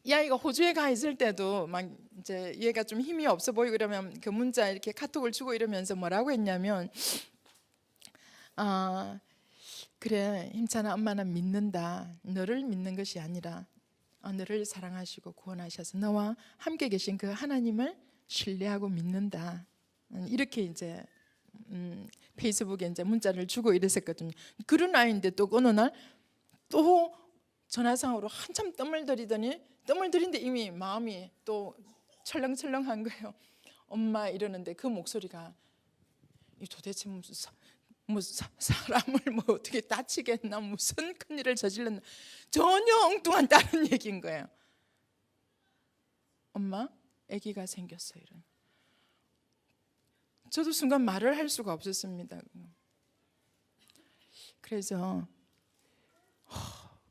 이 아이가 호주에 가 있을 때도 막 이제 얘가 좀 힘이 없어 보이고 이러면 그 문자 이렇게 카톡을 주고 이러면서 뭐라고 했냐면, 그래 힘찬아, 엄마는 믿는다. 너를 믿는 것이 아니라 너를 사랑하시고 구원하셔서 너와 함께 계신 그 하나님을 신뢰하고 믿는다. 이렇게 이제 페이스북에 이제 문자를 주고 이랬었거든요. 그런 아이인데 또 어느 날 또 전화상으로 한참 뜸을 들이는데 이미 마음이 또 철렁철렁한 거예요. 엄마 이러는데 그 목소리가 도대체 무슨 사람을 뭐 어떻게 다치겠나, 무슨 큰일을 저질렀나, 전혀 엉뚱한 다른 얘기인 거예요. 엄마 아기가 생겼어요. 이런. 저도 순간 말을 할 수가 없었습니다. 그래서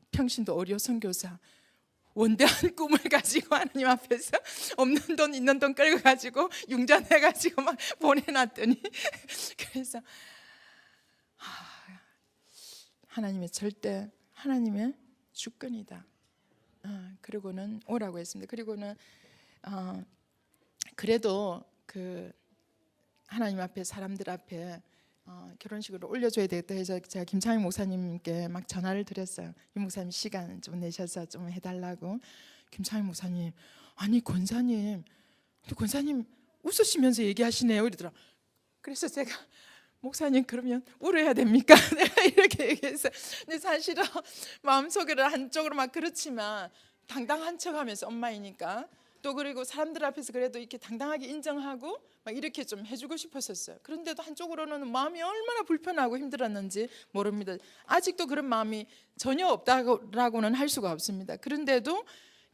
평신도 어려 선교사, 원대한 꿈을 가지고 하나님 앞에서 없는 돈 있는 돈 끌고 가지고 융자내 가지고 막 보내놨더니 그래서 하나님의 절대, 하나님의 주권이다. 그리고는 오라고 했습니다. 그리고는 그래도 그 하나님 앞에, 사람들 앞에 결혼식을 올려줘야 되겠다 해서 제가 김창희 목사님께 막 전화를 드렸어요. 이 목사님 시간 좀 내셔서 좀 해달라고. 김창희 목사님, 아니 권사님 웃으시면서 얘기하시네요 이러더라. 그래서 제가, 목사님 그러면 울어야 됩니까? 내가 이렇게 얘기해서. 근데 사실은 마음속으로 한쪽으로 막 그렇지만 당당한 척하면서 엄마이니까, 또 그리고 사람들 앞에서 그래도 이렇게 당당하게 인정하고 막 이렇게 좀 해주고 싶었었어요. 그런데도 한쪽으로는 마음이 얼마나 불편하고 힘들었는지 모릅니다. 아직도 그런 마음이 전혀 없다고는 할 수가 없습니다. 그런데도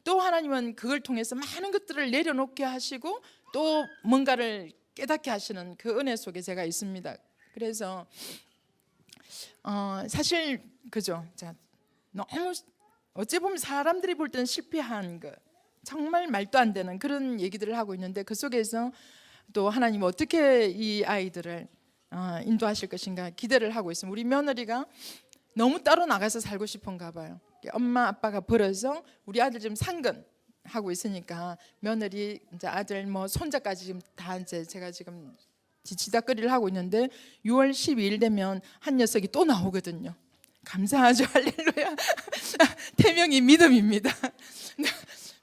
또 하나님은 그걸 통해서 많은 것들을 내려놓게 하시고 또 뭔가를 깨닫게 하시는 그 은혜 속에 제가 있습니다. 그래서 사실 그죠. 자, 너무 어찌 보면 사람들이 볼 때는 실패한 것, 정말 말도 안 되는 그런 얘기들을 하고 있는데 그 속에서 또 하나님 어떻게 이 아이들을 인도하실 것인가 기대를 하고 있습니다. 우리 며느리가 너무 따로 나가서 살고 싶은가 봐요. 엄마 아빠가 벌어서 우리 아들 지금 상근 하고 있으니까 며느리 이제 아들 뭐 손자까지 지금 다 이제 제가 지금 지치다거리를 하고 있는데 6월 12일 되면 한 녀석이 또 나오거든요. 감사하죠. 할렐루야. 태명이 믿음입니다.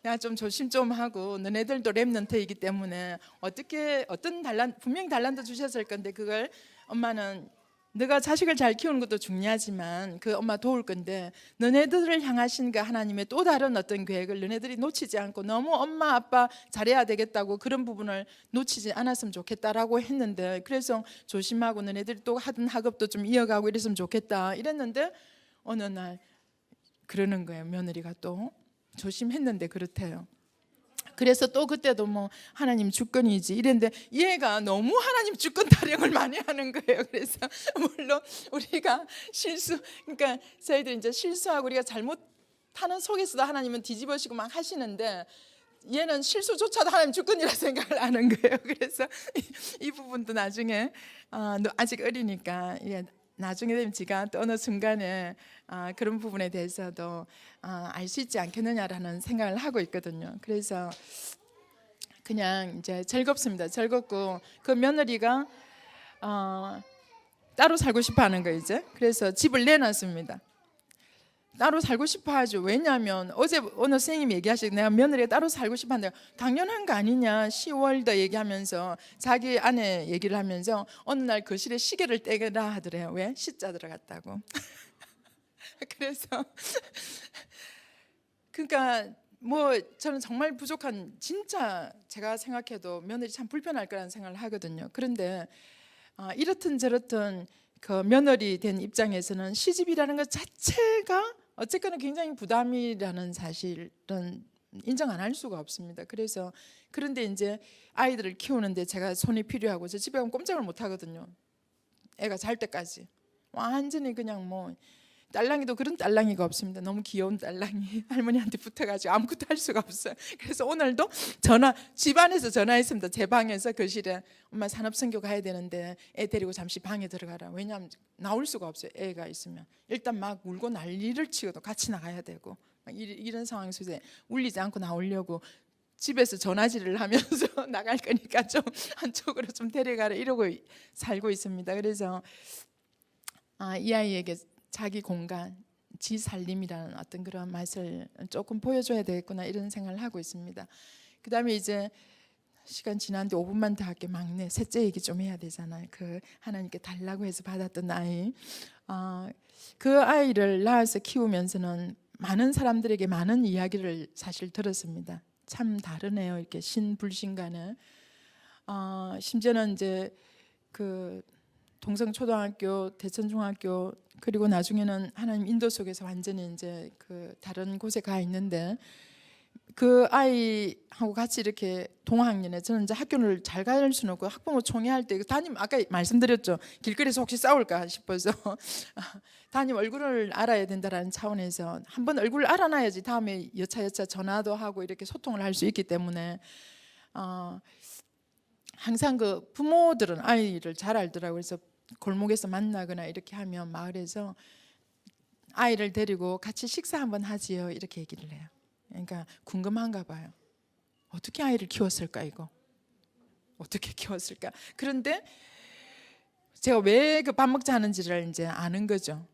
야, 좀 조심 좀 하고 너네들도 렘넌트이기 때문에 어떤 분명히 달란트 주셨을 건데 그걸 엄마는 너가 자식을 잘 키우는 것도 중요하지만 그 엄마 도울 건데 너네들을 향하신 그 하나님의 또 다른 어떤 계획을 너네들이 놓치지 않고 너무 엄마 아빠 잘해야 되겠다고 그런 부분을 놓치지 않았으면 좋겠다라고 했는데 그래서 조심하고 너네들이 또 하던 학업도 좀 이어가고 이랬으면 좋겠다 이랬는데 어느 날 그러는 거예요. 며느리가 또 조심했는데 그렇대요. 그래서 또 그때도 뭐 하나님 주권이지 이랬는데 얘가 너무 하나님 주권 타령을 많이 하는 거예요. 그래서 물론 우리가 그러니까 저희들 이제 실수하고 우리가 잘못하는 속에서도 하나님은 뒤집어시고 막 하시는데 얘는 실수조차도 하나님 주권이라 생각을 하는 거예요. 그래서 이 부분도 나중에 너 아직 어리니까 나중에 되면 지가 또 어느 순간에 그런 부분에 대해서도 알 수 있지 않겠느냐라는 생각을 하고 있거든요. 그래서 그냥 이제 즐겁습니다. 즐겁고 그 며느리가 따로 살고 싶어하는 거 이제 그래서 집을 내놨습니다. 따로 살고 싶어 하죠. 왜냐하면 어제 어느 선생님이 얘기하시고 내가 며느리가 따로 살고 싶어 한다. 당연한 거 아니냐. 10월도 얘기하면서 자기 아내 얘기를 하면서 어느 날 거실에 시계를 떼라 하더래요. 왜? 시자 들어갔다고. 그래서 그러니까 뭐 저는 정말 부족한 진짜 제가 생각해도 며느리 참 불편할 거라는 생각을 하거든요. 그런데 이렇든 저렇든 그 며느리 된 입장에서는 시집이라는 것 자체가 어쨌거나 굉장히 부담이라는 사실은 인정 안 할 수가 없습니다. 그래서 그런데 이제 아이들을 키우는데 제가 손이 필요하고 저 집에 가면 꼼짝을 못 하거든요. 애가 잘 때까지 완전히 그냥 뭐 딸랑이도 그런 딸랑이가 없습니다. 너무 귀여운 딸랑이 할머니한테 붙어가지고 아무것도 할 수가 없어요. 그래서 오늘도 집안에서 전화했습니다. 제 방에서 거실에 엄마 산업선교 가야 되는데 애 데리고 잠시 방에 들어가라. 왜냐하면 나올 수가 없어요. 애가 있으면 일단 막 울고 난리를 치고도 같이 나가야 되고 이런 상황 속에 울리지 않고 나오려고 집에서 전화질을 하면서 나갈 거니까 좀 한쪽으로 좀 데려가라 이러고 살고 있습니다. 그래서 이 아이에게 자기 공간, 지 살림이라는 어떤 그런 맛을 조금 보여줘야 되겠구나 이런 생각을 하고 있습니다. 그 다음에 이제 시간 지났는데 5분만 더 할게. 막내 셋째 얘기 좀 해야 되잖아요. 그 하나님께 달라고 해서 받았던 아이, 그 아이를 낳아서 키우면서는 많은 사람들에게 많은 이야기를 사실 들었습니다. 참 다르네요. 이렇게 신불신간에 심지어는 이제 그 동성초등학교, 대천중학교 그리고 나중에는 하나님 인도 속에서 완전히 이제 그 다른 곳에 가 있는데 그 아이하고 같이 이렇게 동학년에 저는 이제 학교를 잘 갈 수는 없고 학부모 총회할 때 담임 아까 말씀드렸죠. 길거리에서 혹시 싸울까 싶어서 담임 얼굴을 알아야 된다라는 차원에서 한번 얼굴을 알아놔야지 다음에 여차여차 전화도 하고 이렇게 소통을 할 수 있기 때문에 항상 그 부모들은 아이를 잘 알더라고요. 그래서 골목에서 만나거나 이렇게 하면 마을에서 아이를 데리고 같이 식사 한번 하지요 이렇게 얘기를 해요. 그러니까 궁금한가 봐요. 어떻게 아이를 키웠을까 이거? 어떻게 키웠을까? 그런데 제가 왜 그 밥 먹자 하는지를 이제 아는 거죠.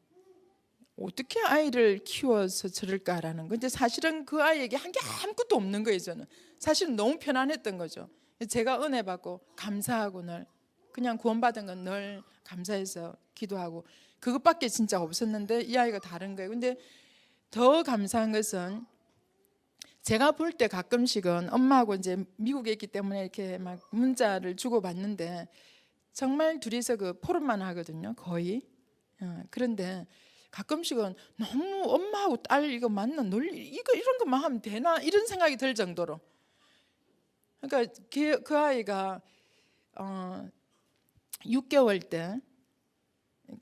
어떻게 아이를 키워서 저럴까라는 거. 근데 사실은 그 아이에게 한 게 아무것도 없는 거예요. 저는 사실은 너무 편안했던 거죠. 제가 은혜 받고 감사하고 늘 그냥 구원받은 건 늘 감사해서 기도하고 그것밖에 진짜 없었는데 이 아이가 다른 거예요. 근데 더 감사한 것은 제가 볼 때 가끔씩은 엄마하고 이제 미국에 있기 때문에 이렇게 막 문자를 주고 받는데 정말 둘이서 그 포럼만 하거든요. 거의. 그런데 가끔씩은 너무 엄마하고 딸 이거 맞나? 이거 이런 것만 하면 되나? 이런 생각이 들 정도로. 그러니까 그 아이가 6개월 때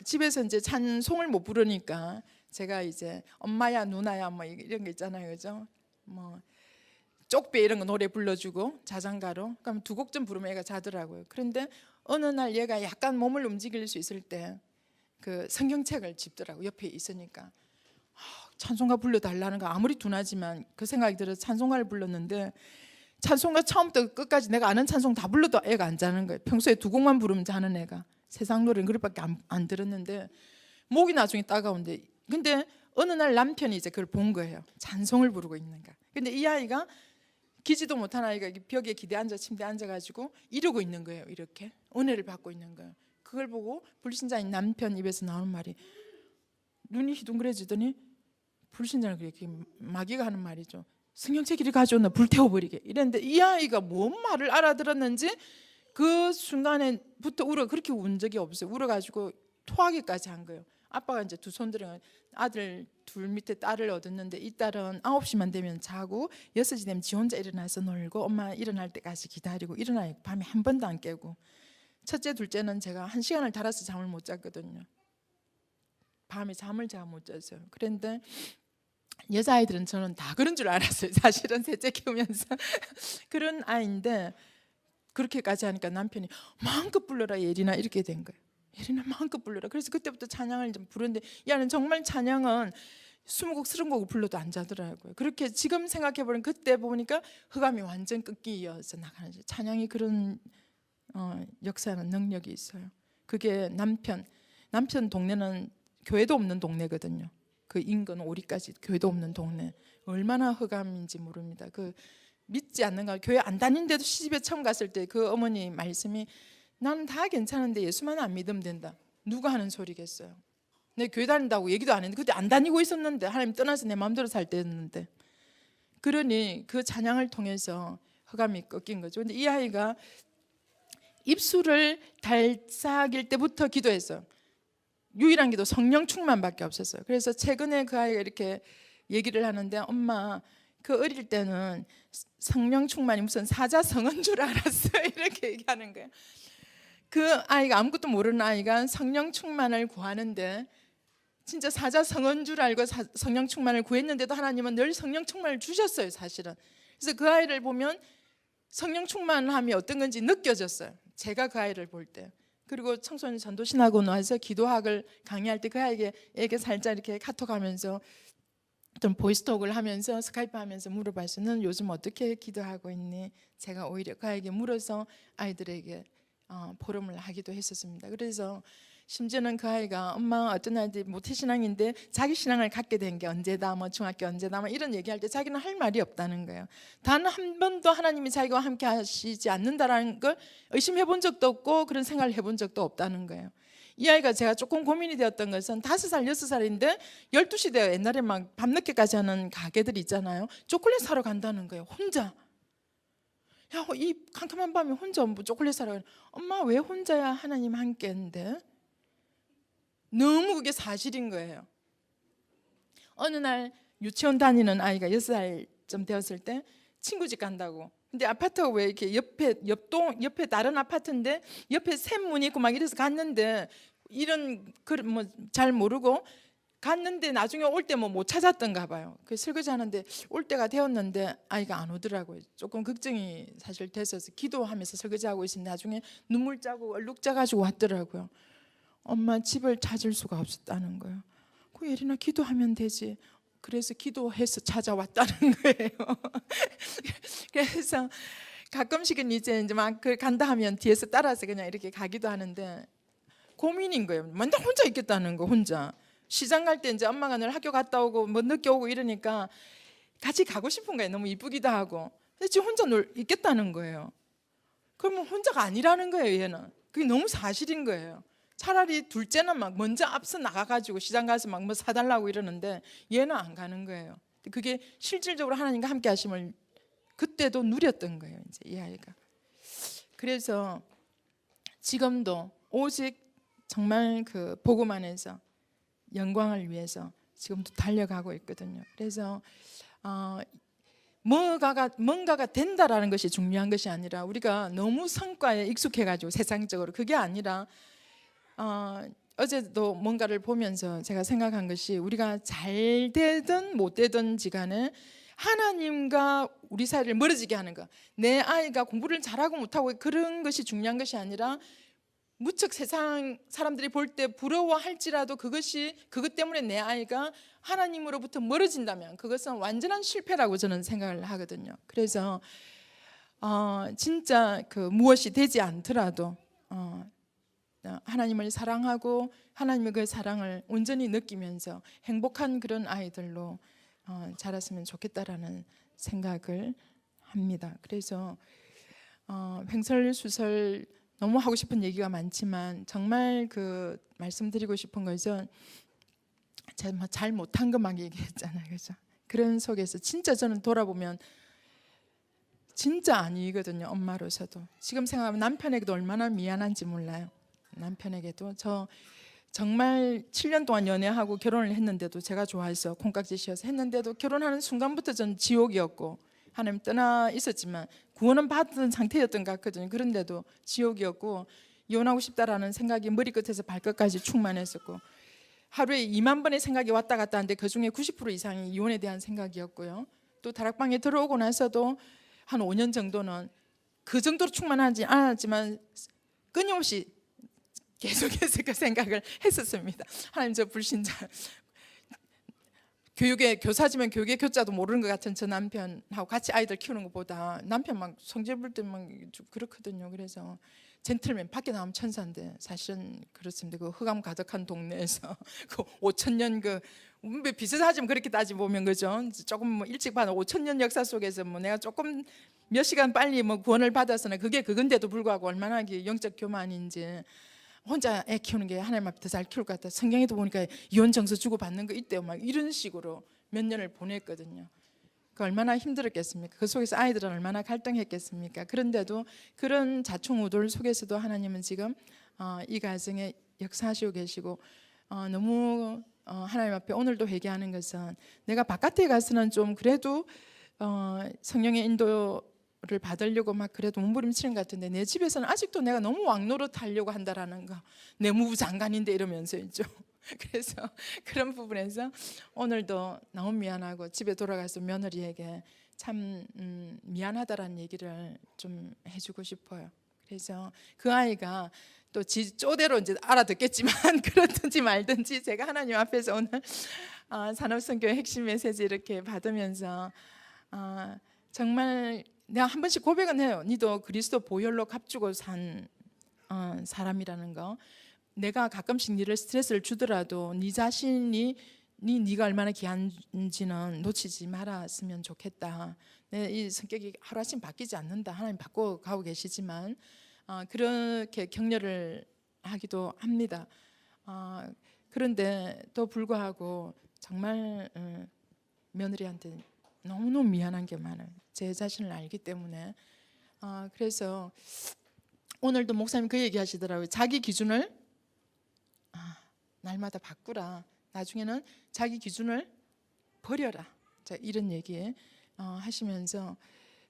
집에서 이제 찬송을 못 부르니까 제가 이제 엄마야 누나야 뭐 이런 거 있잖아요, 그죠? 뭐 쪽배 이런 거 노래 불러주고 자장가로. 그럼 두 곡 좀 부르면 애가 자더라고요. 그런데 어느 날 얘가 약간 몸을 움직일 수 있을 때 그 성경책을 집더라고. 옆에 있으니까 찬송가 불러달라는 거 아무리 둔하지만 그 생각이 들어서 찬송가를 불렀는데 찬송가 처음부터 끝까지 내가 아는 찬송 다 불러도 애가 안 자는 거예요. 평소에 두 곡만 부르면 자는 애가. 세상 노래는 그렇게밖에 안 들었는데 목이 나중에 따가운데 근데 어느 날 남편이 이제 그걸 본 거예요. 찬송을 부르고 있는가. 근데 이 아이가 기지도 못한 아이가 벽에 기대 앉아 침대에 앉아가지고 이러고 있는 거예요. 이렇게 은혜를 받고 있는 거예요. 그걸 보고 불신자인 남편 입에서 나오는 말이 눈이 희둥그레지더니 불신자는 그렇게 마귀가 하는 말이죠. 성경책 이리 가져오나 불태워버리게 이랬는데 이 아이가 뭔 말을 알아들었는지 그 순간에부터 그렇게 운 적이 없어요. 울어가지고 토하기까지 한 거예요. 아빠가 이제 두 손 들어 아들 둘 밑에 딸을 얻었는데 이 딸은 9시만 되면 자고 6시 되면 지 혼자 일어나서 놀고 엄마 일어날 때까지 기다리고 일어나요. 밤에 한 번도 안 깨고 첫째 둘째는 제가 1시간을 달아서 잠을 못 잤거든요. 밤에 잠을 제가 못 잤어요. 그런데 여자아이들은 저는 다 그런 줄 알았어요. 사실은 셋째 키우면서 그런 아이인데 그렇게까지 하니까 남편이 마음껏 불러라 예린아 이렇게 된 거예요. 예린아 마음껏 불러라. 그래서 그때부터 찬양을 좀 부르는데 야는 정말 찬양은 20곡 30곡을 불러도 안 자더라고요. 그렇게 지금 생각해보면 그때 보니까 흑암이 완전 끝기이어서 나가는 거죠. 찬양이 그런 역사는 능력이 있어요. 그게 남편 동네는 교회도 없는 동네거든요. 그 인근 오리까지 교회도 없는 동네. 얼마나 흑암인지 모릅니다. 그 믿지 않는가 교회 안 다니는데도 시집에 처음 갔을 때 그 어머니 말씀이 나는 다 괜찮은데 예수만 안 믿으면 된다. 누가 하는 소리겠어요. 내 교회 다닌다고 얘기도 안 했는데 그때 안 다니고 있었는데 하나님 떠나서 내 마음대로 살 때였는데 그러니 그 찬양을 통해서 흑암이 꺾인 거죠. 근데 이 아이가 입술을 달싹일 때부터 기도했어요. 유일한 기도 성령 충만밖에 없었어요. 그래서 최근에 그 아이가 이렇게 얘기를 하는데 엄마 그 어릴 때는 성령 충만이 무슨 사자성어인 줄 알았어요. 이렇게 얘기하는 거예요. 그 아이가 아무것도 모르는 아이가 성령 충만을 구하는데 진짜 사자성어인 줄 알고 성령 충만을 구했는데도 하나님은 늘 성령 충만을 주셨어요. 사실은. 그래서 그 아이를 보면 성령 충만함이 어떤 건지 느껴졌어요. 제가 그 아이를 볼 때. 그리고 청소년 전도신하고 나서 기도학을 강의할 때 그 아이에게 살짝 이렇게 카톡하면서 좀 보이스톡을 하면서 스카이프 하면서 물어봤어요. 는 요즘 어떻게 기도하고 있니? 제가 오히려 그 아이에게 물어서 아이들에게 포럼을 하기도 했었습니다. 그래서 심지어는 그 아이가 엄마 어떤 아이들이 모태신앙인데 자기 신앙을 갖게 된 게 언제다 뭐 중학교 언제다 뭐 이런 얘기할 때 자기는 할 말이 없다는 거예요. 단 한 번도 하나님이 자기와 함께 하시지 않는다라는 걸 의심해 본 적도 없고 그런 생각을 해본 적도 없다는 거예요. 이 아이가 제가 조금 고민이 되었던 것은 5살 6살인데 12시 되어 옛날에 막 밤늦게까지 하는 가게들 있잖아요. 초콜릿 사러 간다는 거예요. 혼자. 야, 이 캄캄한 밤에 혼자 초콜릿 사러 가요. 엄마 왜 혼자야? 하나님 함께인데. 너무 그게 사실인 거예요. 어느 날 유치원 다니는 아이가 6살쯤 되었을 때 친구 집 간다고. 근데 아파트가 왜 이렇게 옆에 다른 아파트인데 옆에 샘문이 있고 막 이래서 갔는데 이런 뭐 잘 모르고 갔는데 나중에 올 때 뭐 못 찾았던가 봐요. 그 설거지 하는데 올 때가 되었는데 아이가 안 오더라고요. 조금 걱정이 사실 됐어서 기도하면서 설거지하고 있었는데 나중에 눈물 짜고 얼룩 짜가지고 왔더라고요. 엄마 집을 찾을 수가 없었다는 거예요. 그 예린아 기도하면 되지. 그래서 기도해서 찾아왔다는 거예요. 그래서 가끔씩은 이제 막 간다 하면 뒤에서 따라서 그냥 이렇게 가기도 하는데 고민인 거예요. 맨날 혼자 있겠다는 거 혼자. 시장 갈 때 이제 엄마가 늘 학교 갔다 오고 뭐 늦게 오고 이러니까 같이 가고 싶은 거예요. 너무 이쁘기도 하고. 근데 지금 혼자 있겠다는 거예요. 그러면 혼자가 아니라는 거예요. 얘는. 그게 너무 사실인 거예요. 차라리 둘째는 막 먼저 앞서 나가가지고 시장 가서 막 뭐 사달라고 이러는데 얘는 안 가는 거예요. 그게 실질적으로 하나님과 함께 하심을 그때도 누렸던 거예요. 이제 이 아이가. 그래서 지금도 오직 정말 그 복음 안에서 영광을 위해서 지금도 달려가고 있거든요. 그래서 뭔가가 된다라는 것이 중요한 것이 아니라 우리가 너무 성과에 익숙해가지고 세상적으로 그게 아니라 어제도 뭔가를 보면서 제가 생각한 것이 우리가 잘 되든 못 되든지 간에 하나님과 우리 사이를 멀어지게 하는 거. 내 아이가 공부를 잘하고 못하고 그런 것이 중요한 것이 아니라 무척 세상 사람들이 볼 때 부러워할지라도 그것 때문에 내 아이가 하나님으로부터 멀어진다면 그것은 완전한 실패라고 저는 생각을 하거든요. 그래서 진짜 그 무엇이 되지 않더라도 하나님을 사랑하고 하나님의 그 사랑을 온전히 느끼면서 행복한 그런 아이들로 자랐으면 좋겠다라는 생각을 합니다. 그래서 횡설수설 너무 하고 싶은 얘기가 많지만 정말 그 말씀드리고 싶은 것은 제가 잘 못한 것만 얘기했잖아요, 그죠? 그런 속에서 진짜 저는 돌아보면 진짜 아니거든요, 엄마로서도. 지금 생각하면 남편에게도 얼마나 미안한지 몰라요. 남편에게도 저 정말 7년 동안 연애하고 결혼을 했는데도 제가 좋아해서 콩깍지 씌워서 했는데도 결혼하는 순간부터 전 지옥이었고 하나님 떠나 있었지만 구원은 받은 상태였던 것 같거든요. 그런데도 지옥이었고 이혼하고 싶다라는 생각이 머리끝에서 발끝까지 충만했었고 하루에 2만 번의 생각이 왔다 갔다 하는데 그중에 90% 이상이 이혼에 대한 생각이었고요. 또 다락방에 들어오고 나서도 한 5년 정도는 그 정도로 충만하지 않았지만 끊임없이 계속해서 그 생각을 했었습니다. 하나님, 저 불신자 교육의 교사지만 교육의 교자도 모르는 것 같은 저 남편하고 같이 아이들 키우는 것보다 남편 막 성질 부릴 때만 그렇거든요. 그래서 젠틀맨 밖에 나오면 천사인데 사실은 그렇습니다. 그 흑암 가득한 동네에서 그 5,000년 그 비슷하지만 그렇게 따지 보면 그죠. 조금 뭐 일찍 받은 5,000년 역사 속에서 뭐 내가 조금 몇 시간 빨리 뭐 구원을 받았으나 그게 그건데도 불구하고 얼마나 영적 교만인지. 혼자 애 키우는 게 하나님 앞에 더 잘 키울 것 같다. 성경에도 보니까 이혼 정서 주고 받는 거 있대요. 막 이런 식으로 몇 년을 보냈거든요. 그 얼마나 힘들었겠습니까? 그 속에서 아이들은 얼마나 갈등했겠습니까? 그런데도 그런 자충우돌 속에서도 하나님은 지금 이 가정에 역사하시고 계시고 너무 하나님 앞에 오늘도 회개하는 것은 내가 바깥에 가서는 좀 그래도 성령의 인도를 받으려고 막 그래도 몸부림치는 것 같은데 내 집에서는 아직도 내가 너무 왕노릇 하려고 한다라는 거. 내무부 장관인데 이러면서 있죠. 그래서 그런 부분에서 오늘도 너무 미안하고 집에 돌아가서 며느리에게 참 미안하다라는 얘기를 좀 해주고 싶어요. 그래서 그 아이가 또 지 쪼대로 이제 알아듣겠지만 그렇든지 말든지 제가 하나님 앞에서 오늘 산업선교회 핵심 메시지 이렇게 받으면서 정말 내가 한 번씩 고백은 해요. 니도 그리스도 보혈로 값주고 산 사람이라는 거. 내가 가끔씩 니를 스트레스를 주더라도 니 자신이 네가 얼마나 귀한지는 놓치지 말았으면 좋겠다. 내 이 성격이 하루아침 바뀌지 않는다. 하나님 바꿔 가고 계시지만 그렇게 격려를 하기도 합니다. 그런데 또 불구하고 정말 며느리한테 너무너무 미안한 게 많아요. 제 자신을 알기 때문에. 그래서 오늘도 목사님 그 얘기 하시더라고요. 자기 기준을 날마다 바꾸라. 나중에는 자기 기준을 버려라. 자, 이런 얘기 하시면서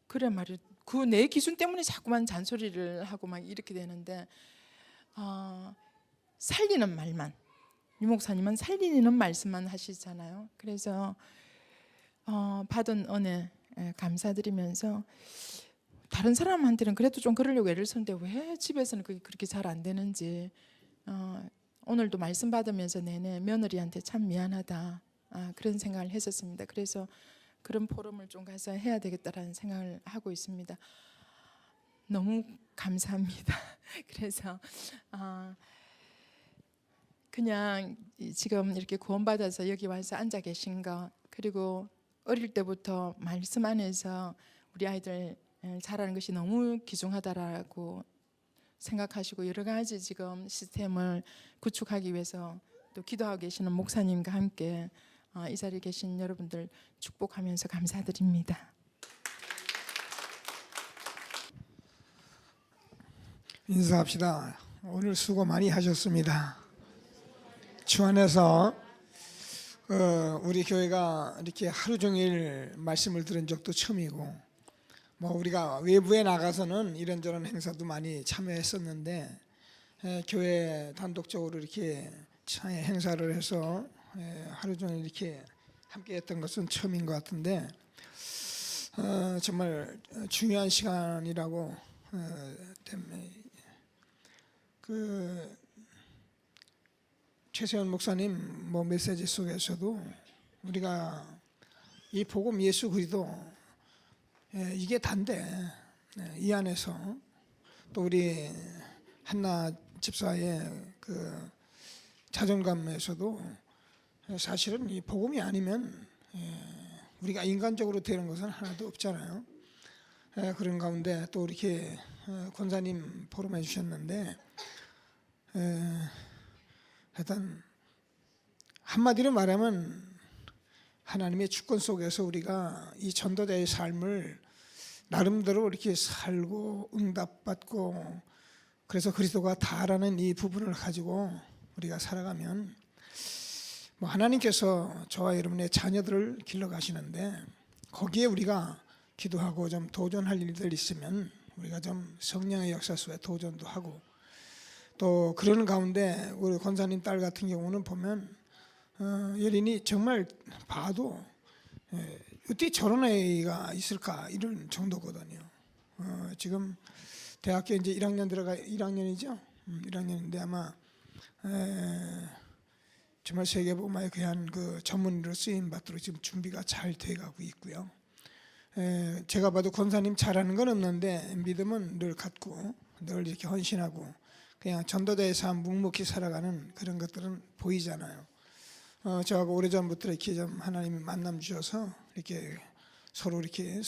그래 말이야. 그 내 기준 때문에 자꾸만 잔소리를 하고 막 이렇게 되는데 살리는 말만 유 목사님은 살리는 말씀만 하시잖아요. 그래서 받은 은혜 감사드리면서 다른 사람한테는 그래도 좀 그러려고 애를 쓰는데 왜 집에서는 그게 그렇게 잘 안 되는지 오늘도 말씀 받으면서 내내 며느리한테 참 미안하다 그런 생각을 했었습니다. 그래서 그런 포럼을 좀 가서 해야 되겠다라는 생각을 하고 있습니다. 너무 감사합니다. 그래서 그냥 지금 이렇게 구원받아서 여기 와서 앉아 계신 거 그리고 어릴 때부터 말씀 안에서 우리 아이들 자라는 것이 너무 귀중하다라고 생각하시고 여러 가지 지금 시스템을 구축하기 위해서 또 기도하고 계시는 목사님과 함께 이 자리에 계신 여러분들 축복하면서 감사드립니다. 인사합시다. 오늘 수고 많이 하셨습니다. 주 안에서 우리 교회가 이렇게 하루 종일 말씀을 들은 적도 처음이고 뭐 우리가 외부에 나가서는 이런저런 행사도 많이 참여했었는데 교회 단독적으로 이렇게 행사를 해서 하루 종일 이렇게 함께 했던 것은 처음인 것 같은데 정말 중요한 시간이라고 때문에 그 최세원 목사님 메시지 속에서도 우리가 이 복음 예수 그리스도 이게 단데 이 안에서 또 우리 한나 집사의 그 자존감에서도 사실은 이 복음이 아니면 우리가 인간적으로 되는 것은 하나도 없잖아요. 그런 가운데 또 이렇게 권사님 포럼해 주셨는데 하여튼 한마디로 말하면 하나님의 주권 속에서 우리가 이 전도자의 삶을 나름대로 이렇게 살고 응답받고 그래서 그리스도가 다라는 이 부분을 가지고 우리가 살아가면 하나님께서 저와 여러분의 자녀들을 길러가시는데 거기에 우리가 기도하고 좀 도전할 일들 있으면 우리가 좀 성령의 역사 속에 도전도 하고 또 그런 가운데 우리 권사님 딸 같은 경우는 보면 여린이 정말 봐도 어떻게 저런 애가 있을까 이런 정도거든요. 지금 대학교 이제 1학년 들어가 1학년이죠. 1학년인데 아마 정말 세계복음화에 귀한 그 전문의로 쓰임 받도록 지금 준비가 잘 돼가고 있고요. 제가 봐도 권사님 잘하는 건 없는데 믿음은 늘 갖고 늘 이렇게 헌신하고 그냥 전도자의 삶 묵묵히 살아가는 그런 것들은 보이잖아요. 저하고 오래전부터 이렇게 좀 하나님이 만남 주셔서 이렇게 서로 이렇게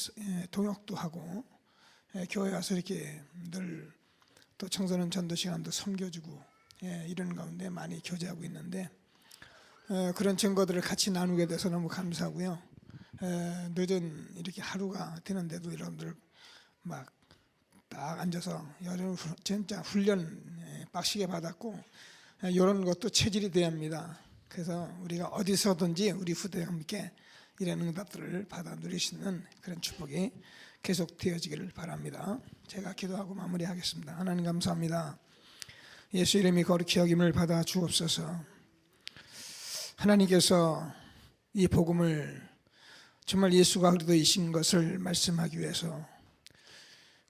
동역도 하고 교회 와서 이렇게 늘 또 청소년 전도 시간도 섬겨주고 이런 가운데 많이 교제하고 있는데 그런 증거들을 같이 나누게 돼서 너무 감사하고요. 늦은 이렇게 하루가 되는데도 여러분들 막 딱 앉아서 여러분 진짜 훈련 빡시게 받았고 이런 것도 체질이 돼야 합니다. 그래서 우리가 어디서든지 우리 후대와 함께 이런 응답들을 받아 누릴 수 있는 그런 축복이 계속 되어지기를 바랍니다. 제가 기도하고 마무리하겠습니다. 하나님 감사합니다. 예수 이름이 거룩히 여김을 받아 주옵소서. 하나님께서 이 복음을 정말 예수가 그리스도이신 것을 말씀하기 위해서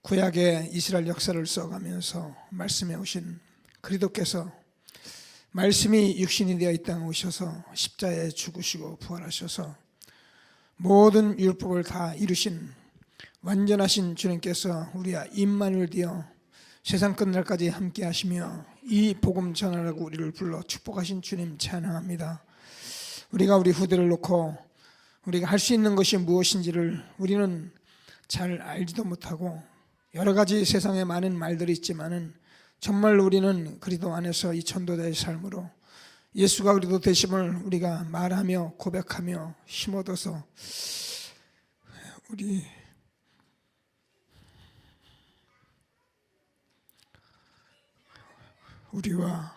구약의 이스라엘 역사를 써가면서 말씀해 오신 그리스도께서 말씀이 육신이 되어 이 땅에 오셔서 십자가에 죽으시고 부활하셔서 모든 율법을 다 이루신 완전하신 주님께서 우리와 임마누엘 되어 세상 끝날까지 함께 하시며 이 복음 전하라고 우리를 불러 축복하신 주님 찬양합니다. 우리가 우리 후대를 놓고 우리가 할 수 있는 것이 무엇인지를 우리는 잘 알지도 못하고 여러 가지 세상에 많은 말들이 있지만은 정말 우리는 그리스도 안에서 이 전도자의 삶으로 예수가 그리스도 되심을 우리가 말하며 고백하며 힘 얻어서 우리와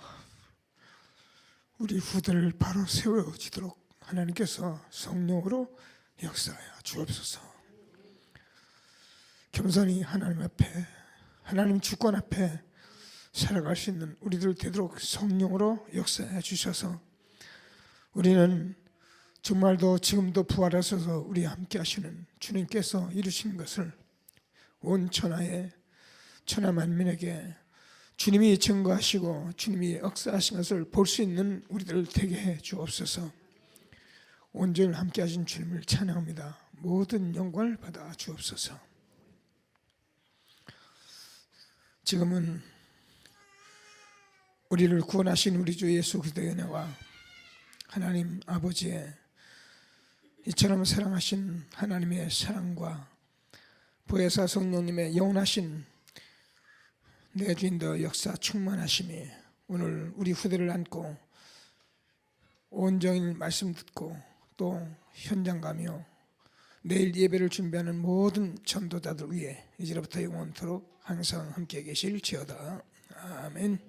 우리 후대를 바로 세워지도록 하나님께서 성령으로 역사하여 주옵소서. 겸손히 하나님 앞에 하나님 주권 앞에 살아갈 수 있는 우리들 되도록 성령으로 역사해 주셔서 우리는 정말도 지금도 부활하셔서 우리 함께 하시는 주님께서 이루신 것을 온 천하에 천하 만민에게 주님이 증거하시고 주님이 역사하신 것을 볼 수 있는 우리들을 되게 해 주옵소서. 온전히 함께 하신 주님을 찬양합니다. 모든 영광을 받아 주옵소서. 지금은 우리를 구원하신 우리 주 예수 그리스도의 은혜와 하나님 아버지의 이처럼 사랑하신 하나님의 사랑과 보혜사 성령님의 영원하신 내 주인도 역사 충만하심이 오늘 우리 후대를 안고 온종일 말씀 듣고 또 현장 가며 내일 예배를 준비하는 모든 전도자들 위해 이제부터 영원토록 항상 함께 계실지어다. 아멘.